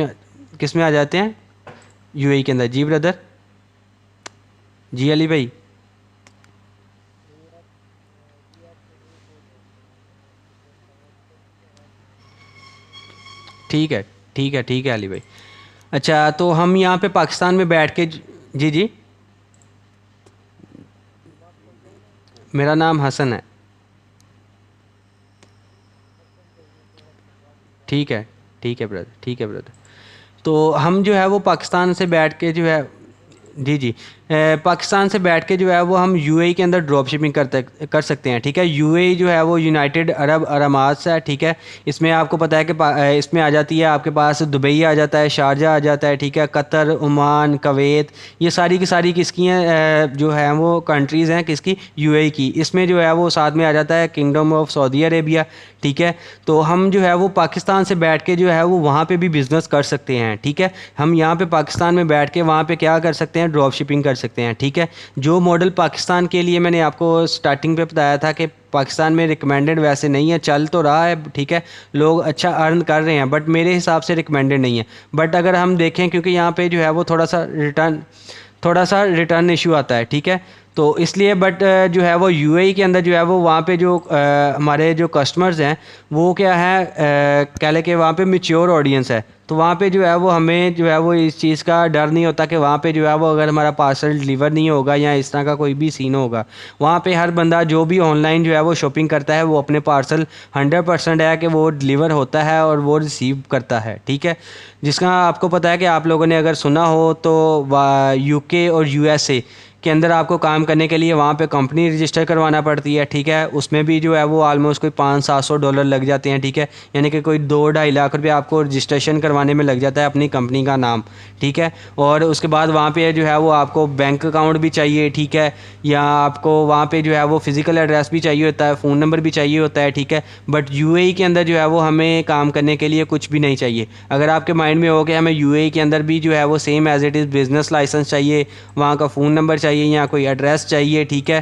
میں آ جاتے ہیں, یو اے ای کے اندر. جی بردر, جی علی بھائی, ٹھیک ہے ٹھیک ہے علی بھائی. اچھا تو ہم یہاں پہ پاکستان میں بیٹھ کے جی جی میرا نام حسن ہے. ٹھیک ہے بردر. تو ہم جو ہے وہ پاکستان سے بیٹھ کے جو ہے جی پاکستان سے بیٹھ کے جو ہے وہ ہم یو اے ای کے اندر ڈراپ شپنگ کر سکتے ہیں. ٹھیک ہے, یو اے ای جو ہے وہ یونائٹیڈ عرب امارات ہے. ٹھیک ہے, اس میں آپ کو پتہ ہے کہ اس میں آ جاتی ہے آپ کے پاس دبئی آ جاتا ہے, شارجہ آ جاتا ہے. ٹھیک ہے, قطر, عمان, کویت, یہ ساری کی ساری کس کی ہیں جو ہیں وہ کنٹریز ہیں کس کی, یو اے ای کی. اس میں جو ہے وہ ساتھ میں آ جاتا ہے کنگڈم آف سعودی عربیہ. ٹھیک ہے, تو ہم جو ہے وہ پاکستان سے بیٹھ کے جو ہے وہ وہاں پہ بھی بزنس کر سکتے ہیں. ٹھیک ہے, ہم یہاں پہ پاکستان میں بیٹھ کے وہاں پہ کیا کر سکتے ہیں, ڈراپ شپنگ کر سکتے ہیں. ٹھیک ہے, جو ماڈل پاکستان کے لیے میں نے آپ کو اسٹارٹنگ پہ بتایا تھا کہ پاکستان میں ریکمینڈڈ ویسے نہیں ہے, چل تو رہا ہے. ٹھیک ہے, لوگ اچھا ارن کر رہے ہیں بٹ میرے حساب سے ریکمینڈڈ نہیں ہے. بٹ اگر ہم دیکھیں کیونکہ یہاں پہ جو ہے وہ تھوڑا سا ریٹرن ایشو آتا ہے. ٹھیک ہے, تو اس لیے بٹ جو ہے وہ یو اے ای کے اندر جو ہے وہ وہاں پہ جو ہمارے جو کسٹمرز ہیں وہ کیا ہے کہہ لیں کہ وہاں پہ میچیور آڈینس ہے. تو وہاں پہ جو ہے وہ ہمیں جو ہے وہ اس چیز کا ڈر نہیں ہوتا کہ وہاں پہ جو ہے وہ اگر ہمارا پارسل ڈلیور نہیں ہوگا یا اس طرح کا کوئی بھی سین ہوگا. وہاں پہ ہر بندہ جو بھی آن لائن جو ہے وہ شاپنگ کرتا ہے وہ اپنے پارسل 100% ہے کہ وہ ڈلیور ہوتا ہے اور وہ ریسیو کرتا ہے. ٹھیک ہے, جس کا آپ کو پتہ ہے کہ آپ لوگوں نے اگر سنا ہو تو یو کے اور یو ایس اے کے اندر آپ کو کام کرنے کے لیے وہاں پہ کمپنی رجسٹر کروانا پڑتی ہے. ٹھیک ہے, اس میں بھی جو ہے وہ آلموسٹ کوئی $500-700 لگ جاتے ہیں. ٹھیک ہے, یعنی کہ کوئی 2-2.5 لاکھ روپے آپ کو رجسٹریشن کروانے میں لگ جاتا ہے اپنی کمپنی کا نام. ٹھیک ہے, اور اس کے بعد وہاں پہ جو ہے وہ آپ کو بینک اکاؤنٹ بھی چاہیے. ٹھیک ہے, یا آپ کو وہاں پہ جو ہے وہ فزیکل ایڈریس بھی چاہیے ہوتا ہے, فون نمبر بھی چاہیے ہوتا ہے. ٹھیک ہے, بٹ یو اے ای کے اندر جو ہے وہ ہمیں کام کرنے کے لیے کچھ بھی نہیں چاہیے. اگر آپ کے مائنڈ میں ہو کہ ہمیں یو اے ای کے اندر بھی جو ہے وہ same as it is business licence چاہیے, وہاں کا فون نمبر چاہیے یا کوئی ایڈریس چاہیے. ٹھیک ہے,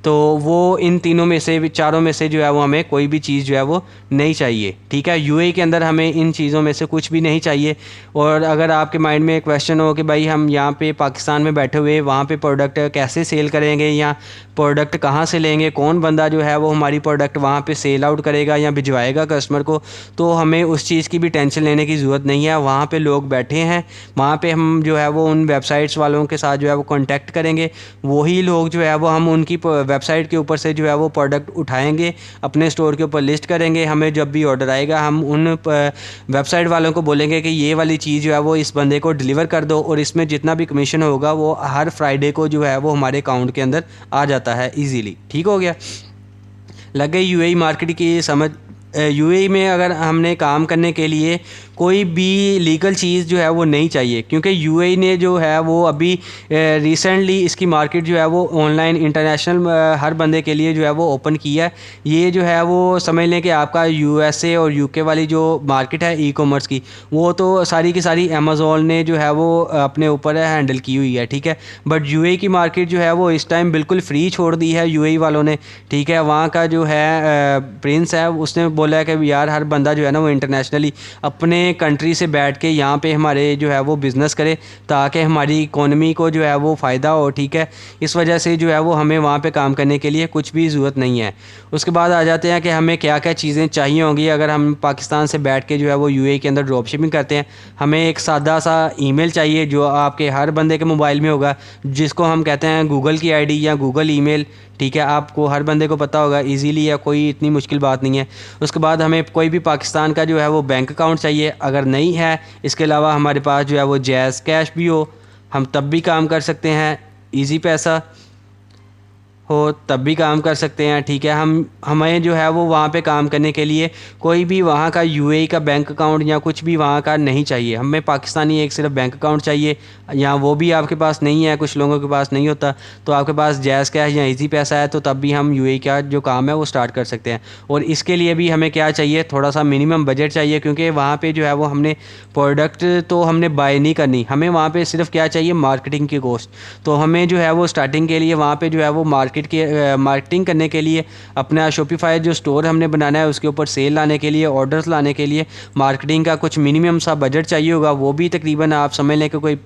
تو وہ ان تینوں میں سے چاروں میں سے جو ہے وہ ہمیں کوئی بھی چیز جو ہے وہ نہیں چاہیے. ٹھیک ہے, یو اے ای کے اندر ہمیں ان چیزوں میں سے کچھ بھی نہیں چاہیے. اور اگر آپ کے مائنڈ میں ایک کویشچن ہو کہ بھائی ہم یہاں پہ پاکستان میں بیٹھے ہوئے وہاں پہ پروڈکٹ کیسے سیل کریں گے یا پروڈکٹ کہاں سے لیں گے, کون بندہ جو ہے وہ ہماری پروڈکٹ وہاں پہ سیل آؤٹ کرے گا یا بھجوائے گا کسٹمر کو, تو ہمیں اس چیز کی بھی ٹینشن لینے کی ضرورت نہیں ہے. وہاں پہ لوگ بیٹھے ہیں, وہاں پہ ہم جو ہے وہ ان ویب سائٹس والوں کے ساتھ جو ہے وہ کانٹیکٹ کریں گے. وہی لوگ جو ہے وہ ہم ان کی ویب سائٹ کے اوپر سے جو ہے وہ پروڈکٹ اٹھائیں گے, اپنے اسٹور کے اوپر لسٹ کریں گے. ہمیں جب بھی آڈر آئے گا ہم ان ویب سائٹ والوں کو بولیں گے کہ یہ والی چیز جو ہے وہ اس بندے کو ڈلیور کر دو, اور اس میں جتنا بھی کمیشن ہوگا وہ ہر فرائیڈے کو جو ہے وہ ہمارے اکاؤنٹ کے اندر آ جاتا ہے ایزیلی. ٹھیک ہو گیا, لگ گئی یو اے ای مارکیٹ کی سمجھ. یو اے ای میں اگر ہم نے کام کرنے کے لیے کوئی بھی لیگل چیز جو ہے وہ نہیں چاہیے, کیونکہ یو اے ای نے جو ہے وہ ابھی ریسنٹلی اس کی مارکیٹ جو ہے وہ آن لائن انٹرنیشنل ہر بندے کے لیے جو ہے وہ اوپن کی ہے. یہ جو ہے وہ سمجھ لیں کہ آپ کا یو ایس اے اور یو کے والی جو مارکیٹ ہے ای کامرس کی, وہ تو ساری کی ساری امیزون نے جو ہے وہ اپنے اوپر ہینڈل کی ہوئی ہے. ٹھیک ہے, بٹ یو اے ای کی مارکیٹ جو ہے وہ اس ٹائم بالکل فری چھوڑ دی ہے یو اے ای والوں نے. ٹھیک ہے, وہاں کا جو ہے پرنس ہے اس نے بولا ہے کہ یار ہر بندہ جو ہے نا وہ انٹرنیشنلی اپنے کنٹری سے بیٹھ کے یہاں پہ ہمارے جو ہے وہ بزنس کرے تاکہ ہماری اکانومی کو جو ہے وہ فائدہ ہو. ٹھیک ہے, اس وجہ سے جو ہے وہ ہمیں وہاں پہ کام کرنے کے لیے کچھ بھی ضرورت نہیں ہے. اس کے بعد آ جاتے ہیں کہ ہمیں کیا کیا چیزیں چاہیے ہوں گی اگر ہم پاکستان سے بیٹھ کے جو ہے وہ یو اے ای کے اندر ڈراپ شپنگ کرتے ہیں. ہمیں ایک سادہ سا ای میل چاہیے جو آپ کے ہر بندے کے موبائل میں ہوگا, جس کو ہم کہتے ہیں گوگل کی آئی ڈی یا گوگل ای میل. ٹھیک ہے, آپ کو ہر بندے کو پتہ ہوگا ایزیلی, یا کوئی اتنی مشکل بات نہیں ہے. اس کے بعد ہمیں کوئی بھی پاکستان کا جو ہے وہ بینک اکاؤنٹ چاہیے. اگر نہیں ہے اس کے علاوہ ہمارے پاس جو ہے وہ جیز کیش بھی ہو, ہم تب بھی کام کر سکتے ہیں. ایزی پیسہ ہو تب بھی کام کر سکتے ہیں. ٹھیک ہے, ہمیں جو ہے وہ وہاں پہ کام کرنے کے لیے کوئی بھی وہاں کا یو اے ای کا بینک اکاؤنٹ یا کچھ بھی وہاں کا نہیں چاہیے. ہمیں پاکستانی ایک صرف بینک اکاؤنٹ چاہیے, یا وہ بھی آپ کے پاس نہیں ہے, کچھ لوگوں کے پاس نہیں ہوتا, تو آپ کے پاس جیز کیش یا ایزی پیسہ ہے تو تب بھی ہم یو اے ای کا جو کام ہے وہ اسٹارٹ کر سکتے ہیں. اور اس کے لیے بھی ہمیں کیا چاہیے, تھوڑا سا منیمم بجٹ چاہیے, کیونکہ وہاں پہ جو ہے وہ ہم نے پروڈکٹ تو ہم نے بائی نہیں کرنی, ہمیں وہاں پہ صرف کیا چاہیے, مارکیٹنگ کی کوسٹ. تو ہمیں جو ہے وہ اسٹارٹنگ کے لیے وہاں پہ جو ہے وہ مارکیٹنگ مارکیٹنگ کرنے کے لیے، اپنا شاپیفائی جو اسٹور ہم نے بنانا ہے اس کے اوپر سیل لانے کے لیے، آرڈرز لانے کے لیے مارکیٹنگ کا کچھ منیمم سا بجٹ چاہیے ہوگا، وہ بھی تقریباً آپ سمجھ لیں کہ کوئی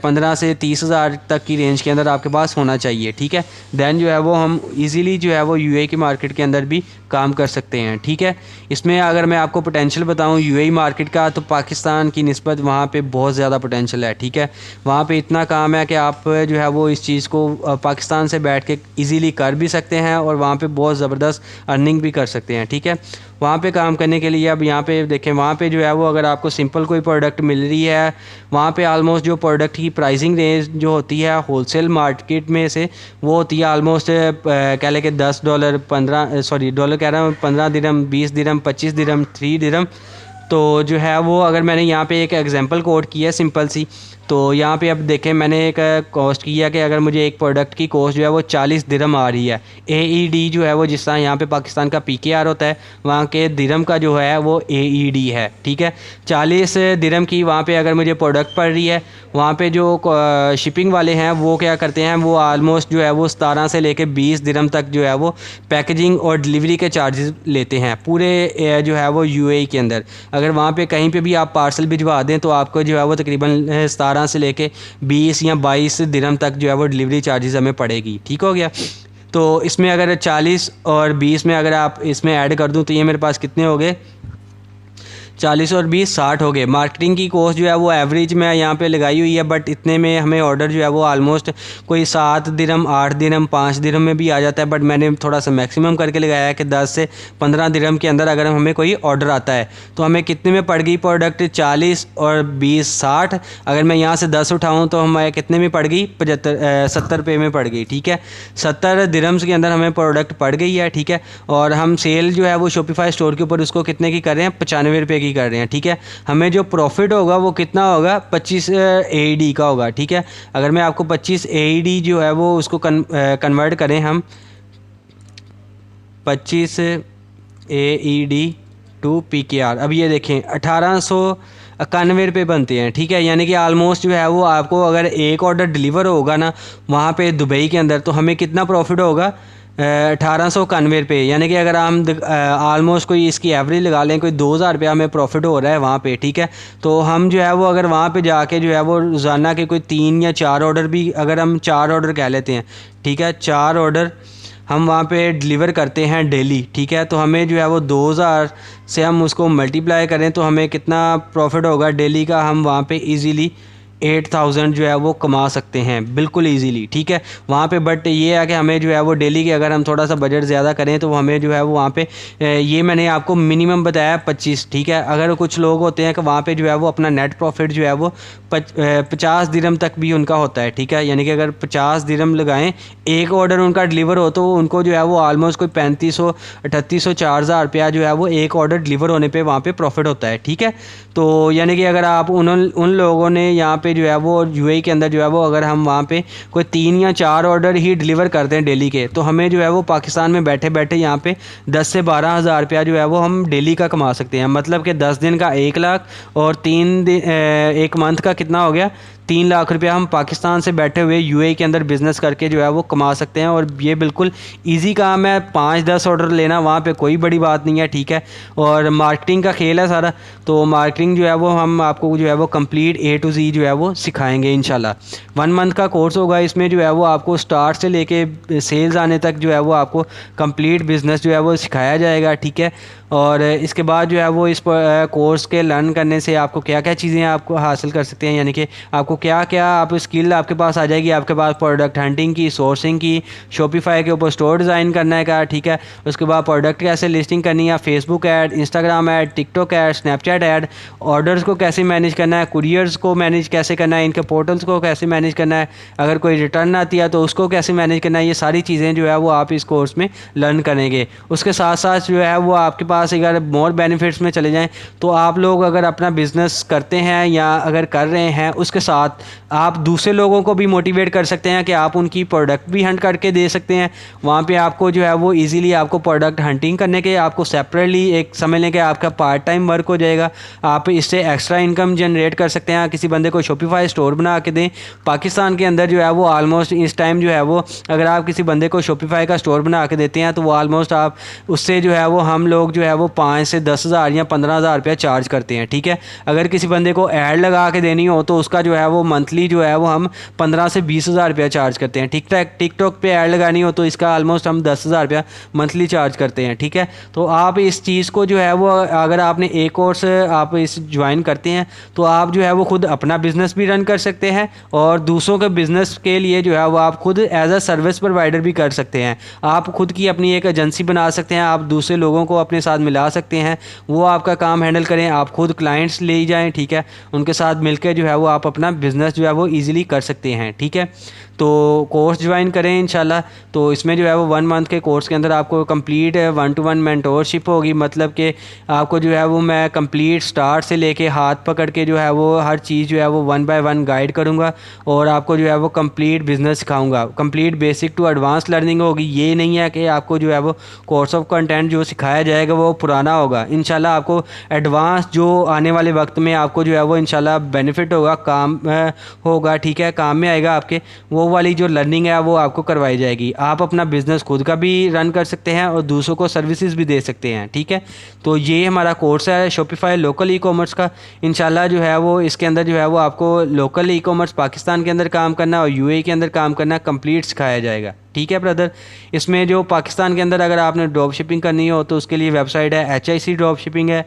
15 سے 30 ہزار تک کی رینج کے اندر آپ کے پاس ہونا چاہیے، ٹھیک ہے. دین جو ہے وہ ہم ایزیلی جو ہے وہ یو اے کی مارکیٹ کے اندر بھی کام کر سکتے ہیں، ٹھیک ہے. اس میں اگر میں آپ کو پوٹینشیل بتاؤں یو اے مارکیٹ کا، تو پاکستان کی نسبت وہاں پہ بہت زیادہ پوٹینشیل ہے، ٹھیک ہے. وہاں پہ اتنا کام ہے کہ آپ جو ہے وہ اس چیز کو پاکستان سے بیٹھ کے ایزیلی کر بھی سکتے ہیں اور وہاں پہ بہت زبردست ارننگ بھی کر سکتے ہیں، ٹھیک ہے. وہاں پہ کام کرنے کے لیے اب یہاں پہ دیکھیں، وہاں پہ جو ہے وہ اگر آپ کو سمپل کوئی پروڈکٹ مل رہی ہے، وہاں پہ آلموسٹ جو پروڈکٹ کی پرائزنگ رینج جو ہوتی ہے ہول سیل مارکیٹ میں سے، وہ ہوتی ہے آلموسٹ کہہ لیں کہ $10 ڈالر کہہ رہا ہوں 15 درہم 20 درہم 25 درہم 3 درہم. تو جو ہے وہ اگر میں نے یہاں پہ ایک ایگزامپل کوٹ کی ہے سمپل سی، تو یہاں پہ اب دیکھیں میں نے ایک کاسٹ کی ہے کہ اگر مجھے ایک پروڈکٹ کی کاسٹ جو ہے وہ 40 درہم آ رہی ہے، اے ای ڈی جو ہے وہ جس طرح یہاں پہ پاکستان کا پی کے آر ہوتا ہے، وہاں کے درہم کا جو ہے وہ اے ای ڈی ہے، ٹھیک ہے. 40 درہم کی وہاں پہ اگر مجھے پروڈکٹ پڑ رہی ہے، وہاں پہ جو شپنگ والے ہیں وہ کیا کرتے ہیں، وہ آلموسٹ جو ہے وہ 17 سے لے کے 20 درہم تک جو ہے وہ پیکیجنگ اور ڈلیوری کے چارجز لیتے ہیں پورے جو ہے وہ یو اے کے اندر. اگر وہاں پہ کہیں پہ بھی آپ پارسل بھجوا دیں تو آپ کو جو ہے وہ تقریباً 17 سے لے کے 20 یا 22 درہم تک جو ہے وہ ڈلیوری چارجز ہمیں پڑے گی، ٹھیک ہو گیا. تو اس میں اگر 40 اور 20 میں اگر آپ اس میں ایڈ کر دوں تو یہ میرے پاس کتنے ہو گئے، 40 اور 20 60 ہو گئے. مارکیٹنگ کی کوسٹ جو ہے وہ ایوریج میں یہاں پہ لگائی ہوئی ہے، بٹ اتنے میں ہمیں آرڈر جو ہے وہ آلموسٹ کوئی 7 درہم 8 درہم 5 درہم میں بھی آ جاتا ہے، بٹ میں نے تھوڑا سا میکسیمم کر کے لگایا ہے کہ 10 سے 15 درہم کے اندر اگر ہمیں کوئی آرڈر آتا ہے تو ہمیں کتنے میں پڑ گئی پروڈکٹ، 40 اور 20 60. اگر میں یہاں سے 10 اٹھاؤں تو ہمیں کتنے میں پڑ گئی، 70 روپے میں پڑ گئی، ٹھیک ہے. 70 درہمز کے اندر ہمیں پروڈکٹ پڑ گئی ہے، ٹھیک ہے. اور ہم سیل جو ہے وہ شاپیفائی اسٹور کے اوپر اس کو کتنے کی کر رہے ہیں، 95 روپے کی کر رہے ہیں، ٹھیک ہے. ہمیں جو پروفٹ ہوگا وہ کتنا ہوگا، 25 اے ای ڈی کا ہوگا، ٹھیک ہے. اگر میں آپ کو 25 اے ای ڈی جو ہے وہ اس کو کنورٹ کریں ہم 25 اے ای ڈی ٹو پی کے آر، اب یہ دیکھیں 1891 روپے بنتے ہیں، ٹھیک ہے. یعنی کہ آلموسٹ جو ہے وہ آپ کو اگر ایک آرڈر ڈلیور ہوگا نا وہاں پہ دبئی کے اندر، تو ہمیں کتنا پروفٹ ہوگا، 1891 روپے. یعنی کہ اگر ہم آلموسٹ کوئی اس کی ایوریج لگا لیں، کوئی 2000 روپیہ ہمیں پروفٹ ہو رہا ہے وہاں پہ، ٹھیک ہے. تو ہم جو ہے وہ اگر وہاں پہ جا کے جو ہے وہ روزانہ کے کوئی 3 یا 4 آرڈر بھی، اگر ہم 4 آرڈر کہہ لیتے ہیں، ٹھیک ہے، 4 آرڈر ہم وہاں پہ ڈلیور کرتے ہیں ڈیلی، ٹھیک ہے. تو ہمیں جو ہے وہ 2000 سے ہم اس کو ملٹیپلائی کریں تو ہمیں کتنا پروفٹ ہوگا ڈیلی کا، ہم وہاں پہ ایزیلی 8000 جو ہے وہ کما سکتے ہیں بالکل ایزیلی، ٹھیک ہے. وہاں پہ بٹ یہ ہے کہ ہمیں جو ہے وہ ڈیلی کے اگر ہم تھوڑا سا بجٹ زیادہ کریں تو ہمیں جو ہے وہ وہاں پہ یہ میں نے آپ کو منیمم بتایا 25، ٹھیک ہے. اگر کچھ لوگ ہوتے ہیں کہ وہاں پہ جو ہے وہ اپنا نیٹ پروفٹ جو ہے وہ 50 درہم تک بھی ان کا ہوتا ہے، ٹھیک ہے. یعنی کہ اگر 50 درہم لگائیں ایک آرڈر ان کا ڈلیور ہو تو ان کو جو ہے وہ آلموسٹ کوئی 3500 3800 4000 روپیہ جو ہے وہ ایک آرڈر ڈلیور ہونے پہ وہاں پہ پروفٹ ہوتا ہے، ٹھیک ہے. تو یعنی کہ اگر آپ ان لوگوں نے یہاں پہ جو ہے وہ یو اے کے اندر جو ہے وہ اگر ہم وہاں پہ کوئی 3 یا 4 آرڈر ہی ڈلیور کرتے ہیں ڈیلی کے، تو ہمیں جو ہے وہ پاکستان میں بیٹھے بیٹھے یہاں پہ 10 سے 12 ہزار روپیہ جو ہے وہ ہم ڈیلی کا کما سکتے ہیں. مطلب کہ 10 دن کا 1 لاکھ اور 1 منتھ کا کتنا ہو گیا، 3 لاکھ روپیہ ہم پاکستان سے بیٹھے ہوئے یو اے کے اندر بزنس کر کے جو ہے وہ کما سکتے ہیں. اور یہ بالکل ایزی کام ہے، 5-10 آرڈر لینا وہاں پہ کوئی بڑی بات نہیں ہے، ٹھیک ہے. اور مارکیٹنگ کا کھیل ہے سارا، تو مارکیٹنگ جو ہے وہ ہم آپ کو جو ہے وہ کمپلیٹ A to Z جو ہے وہ سکھائیں گے انشاءاللہ. 1 منتھ کا کورس ہوگا، اس میں جو ہے وہ آپ کو سٹارٹ سے لے کے سیلز آنے تک جو ہے وہ آپ کو کمپلیٹ بزنس جو ہے وہ سکھایا جائے گا، ٹھیک ہے. اور اس کے بعد جو ہے وہ اس کورس کے لرن کرنے سے آپ کو کیا کیا چیزیں آپ کو حاصل کر سکتے ہیں، یعنی کہ آپ کو کیا کیا آپ اسکل آپ کے پاس آ جائے گی. آپ کے پاس پروڈکٹ ہنٹنگ کی، سورسنگ کی، شاپیفائی کے اوپر اسٹور ڈیزائن کرنا ہے کا، ٹھیک ہے. اس کے بعد پروڈکٹ کیسے لسٹنگ کرنی ہے، Facebook ad, Instagram ad, TikTok ad, Snapchat ad, orders کو کیسے مینیج کرنا ہے، کوریئرز کو مینیج کیسے کرنا ہے، ان کے پورٹلز کو کیسے مینیج کرنا ہے، اگر کوئی ریٹرن آتی ہے تو اس کو کیسے مینیج کرنا ہے. یہ ساری چیزیں جو ہے وہ آپ اس کورس میں لرن کریں گے. اس کے ساتھ ساتھ جو ہے وہ آپ کے پاس پاس اگر مور بینیفٹس میں چلے جائیں تو آپ لوگ اگر اپنا بزنس کرتے ہیں یا اگر کر رہے ہیں اس کے ساتھ آپ دوسرے لوگوں کو بھی موٹیویٹ کر سکتے ہیں کہ آپ ان کی پروڈکٹ بھی ہنٹ کر کے دے سکتے ہیں. وہاں پہ آپ کو جو ہے وہ ایزیلی آپ کو پروڈکٹ ہنٹنگ کرنے کے آپ کو سیپریٹلی ایک سمجھ لیں کہ آپ کا پارٹ ٹائم ورک ہو جائے گا. آپ اس سے ایکسٹرا انکم جنریٹ کر سکتے ہیں. کسی بندے کو شاپیفائی اسٹور بنا کے دیں. پاکستان کے اندر جو ہے وہ آلموسٹ اس ٹائم جو ہے وہ اگر آپ کسی بندے کو شاپیفائی کا اسٹور بنا کے دیتے ہیں تو وہ آلموسٹ آپ اس سے جو ہے وہ ہم لوگ جو ہے وہ 5 سے 10 ہزار یا 15 ہزار روپیہ چارج کرتے ہیں. ٹھیک ہے, اگر کسی بندے کو ایڈ لگا کے دینی ہو تو اس کا جو ہے وہ منتھلی جو ہے وہ ہم 15 سے 20 ہزار روپیہ چارج کرتے ہیں. ٹھیک ٹاک پہ ایڈ لگانی ہو تو اس کا آلموسٹ ہم 10 ہزار روپیہ منتھلی چارج کرتے ہیں. ٹھیک ہے, تو آپ اس چیز کو جو ہے وہ اگر آپ نے ایک کورس آپ اس جوائن کرتے ہیں تو آپ جو ہے وہ خود اپنا بزنس بھی رن کر سکتے ہیں اور دوسروں کے بزنس کے لیے جو ہے وہ آپ خود ایز اے سروس پرووائڈر بھی کر سکتے ہیں. آپ خود کی اپنی ایک ایجنسی بنا سکتے ہیں. آپ دوسرے لوگوں کو اپنے ساتھ ملا سکتے ہیں, وہ آپ کا کام ہینڈل کریں. آپ خود کلائنٹس لے جائیں. ٹھیک ہے, ان کے ساتھ مل کے جو ہے وہ آپ اپنا بزنس جو ہے وہ ایزیلی کر سکتے ہیں. ٹھیک ہے, تو کورس جوائن کریں انشاءاللہ. تو اس میں جو ہے وہ 1 منتھ کے کورس کے اندر آپ کو کمپلیٹ 1-to-1 مینٹورشپ ہوگی. مطلب کہ آپ کو جو ہے وہ میں کمپلیٹ سٹارٹ سے لے کے ہاتھ پکڑ کے جو ہے وہ ہر چیز جو ہے وہ 1 by 1 گائیڈ کروں گا اور آپ کو جو ہے وہ کمپلیٹ بزنس سکھاؤں گا. Complete basic to advance learning ہوگی. یہ نہیں ہے کہ آپ کو جو ہے وہ کورس آف کنٹینٹ جو سکھایا جائے گا وہ پرانا ہوگا. انشاءاللہ آپ کو ایڈوانس جو آنے والے وقت میں آپ کو جو ہے وہ انشاءاللہ بینیفٹ ہوگا, کام ہوگا. ٹھیک ہے, کام میں آئے گا آپ کے, وہ والی جو لرننگ ہے وہ آپ کو کروائی جائے گی. آپ اپنا بزنس خود کا بھی رن کر سکتے ہیں اور دوسروں کو سروسز بھی دے سکتے ہیں. ٹھیک ہے, تو یہ ہمارا کورس ہے شاپیفائی لوکل ای کامرس کا. انشاءاللہ جو ہے وہ اس کے اندر جو ہے وہ آپ کو لوکل ای کامرس پاکستان کے اندر کام کرنا اور UAE کے اندر کام کرنا کمپلیٹ سکھایا جائے گا. ٹھیک ہے برادر, اس میں جو پاکستان کے اندر اگر آپ نے ڈراپ شپنگ کرنی ہو تو اس کے لیے ویب سائٹ ہے HIC ڈراپ شپنگ ہے.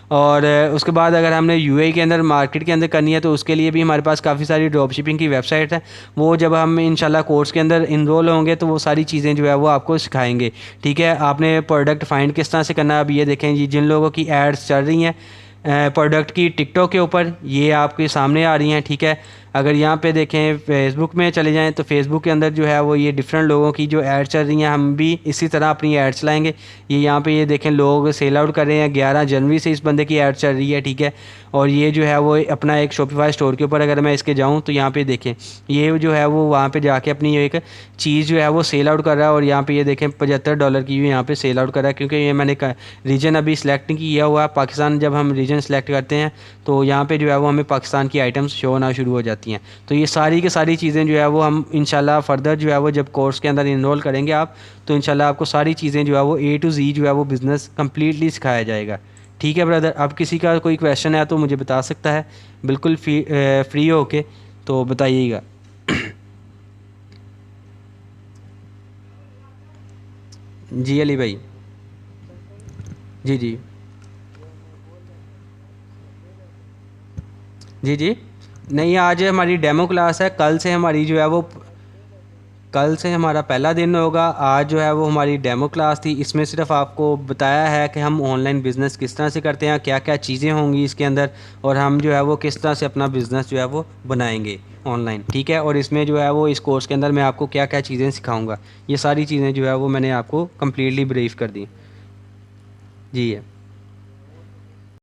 اور اس کے بعد اگر ہم نے UAE کے اندر مارکیٹ کے اندر کرنی ہے تو اس کے لیے بھی ہمارے پاس کافی ساری ڈراپ شپنگ کی ویب سائٹ ہے. وہ جب ہم انشاءاللہ کورس کے اندر انرول ہوں گے تو وہ ساری چیزیں جو ہے وہ آپ کو سکھائیں گے. ٹھیک ہے, آپ نے پروڈکٹ فائنڈ کس طرح سے کرنا ہے. اب یہ دیکھیں جی, جن لوگوں کی ایڈس چل رہی ہیں پروڈکٹ کی ٹک ٹاک کے اوپر, یہ آپ کے سامنے آ رہی ہیں. ٹھیک ہے, اگر یہاں پہ دیکھیں فیس بک میں چلے جائیں تو فیس بک کے اندر جو ہے وہ یہ ڈفرینٹ لوگوں کی جو ایڈ چل رہی ہیں, ہم بھی اسی طرح اپنی ایڈ چلائیں گے. یہ یہاں پہ یہ دیکھیں لوگ سیل آؤٹ کر رہے ہیں. 11 جنوری سے اس بندے کی ایڈ چل رہی ہے. ٹھیک ہے, اور یہ جو ہے وہ اپنا ایک شاپیفائی اسٹور کے اوپر اگر میں اس کے جاؤں تو یہاں پہ دیکھیں یہ جو ہے وہ وہاں پہ جا کے اپنی ایک چیز جو ہے وہ سیل آؤٹ کر رہا ہے. اور یہاں پہ یہ دیکھیں $75 کی یہاں پہ سیل آؤٹ کر رہا ہے, کیونکہ یہ میں نے ریجن ابھی سلیکٹ نہیں کیا ہوا. پاکستان جب ہم ریجن سلیکٹ کرتے ہیں تو یہاں پہ جو ہے وہ ہمیں پاکستان کی آئٹمس شو ہونا شروع ہو جاتی ہیں. تو یہ ساری کی ساری چیزیں جو ہے وہ ہم انشاءاللہ فردر جو ہے وہ جب کورس کے اندر انرول کریں گے آپ تو انشاءاللہ آپ کو ساری چیزیں جو ہے وہ A to Z جو ہے وہ بزنس کمپلیٹلی سکھایا جائے گا. ٹھیک ہے برادر, اب کسی کا کوئی کویشچن ہے تو مجھے بتا سکتا ہے بالکل فری ہو کے, تو بتائیے گا. جی علی بھائی, جی جی جی جی نہیں, آج ہماری ڈیمو کلاس ہے. کل سے ہماری جو ہے وہ کل سے ہمارا پہلا دن ہوگا. آج جو ہے وہ ہماری ڈیمو کلاس تھی. اس میں صرف آپ کو بتایا ہے کہ ہم آن لائن بزنس کس طرح سے کرتے ہیں, کیا کیا چیزیں ہوں گی اس کے اندر, اور ہم جو ہے وہ کس طرح سے اپنا بزنس جو ہے وہ بنائیں گے آن لائن. ٹھیک ہے, اور اس میں جو ہے وہ اس کورس کے اندر میں آپ کو کیا کیا چیزیں سکھاؤں گا, یہ ساری چیزیں جو ہے وہ میں نے آپ کو کمپلیٹلی بریف کر دی. جی ہے.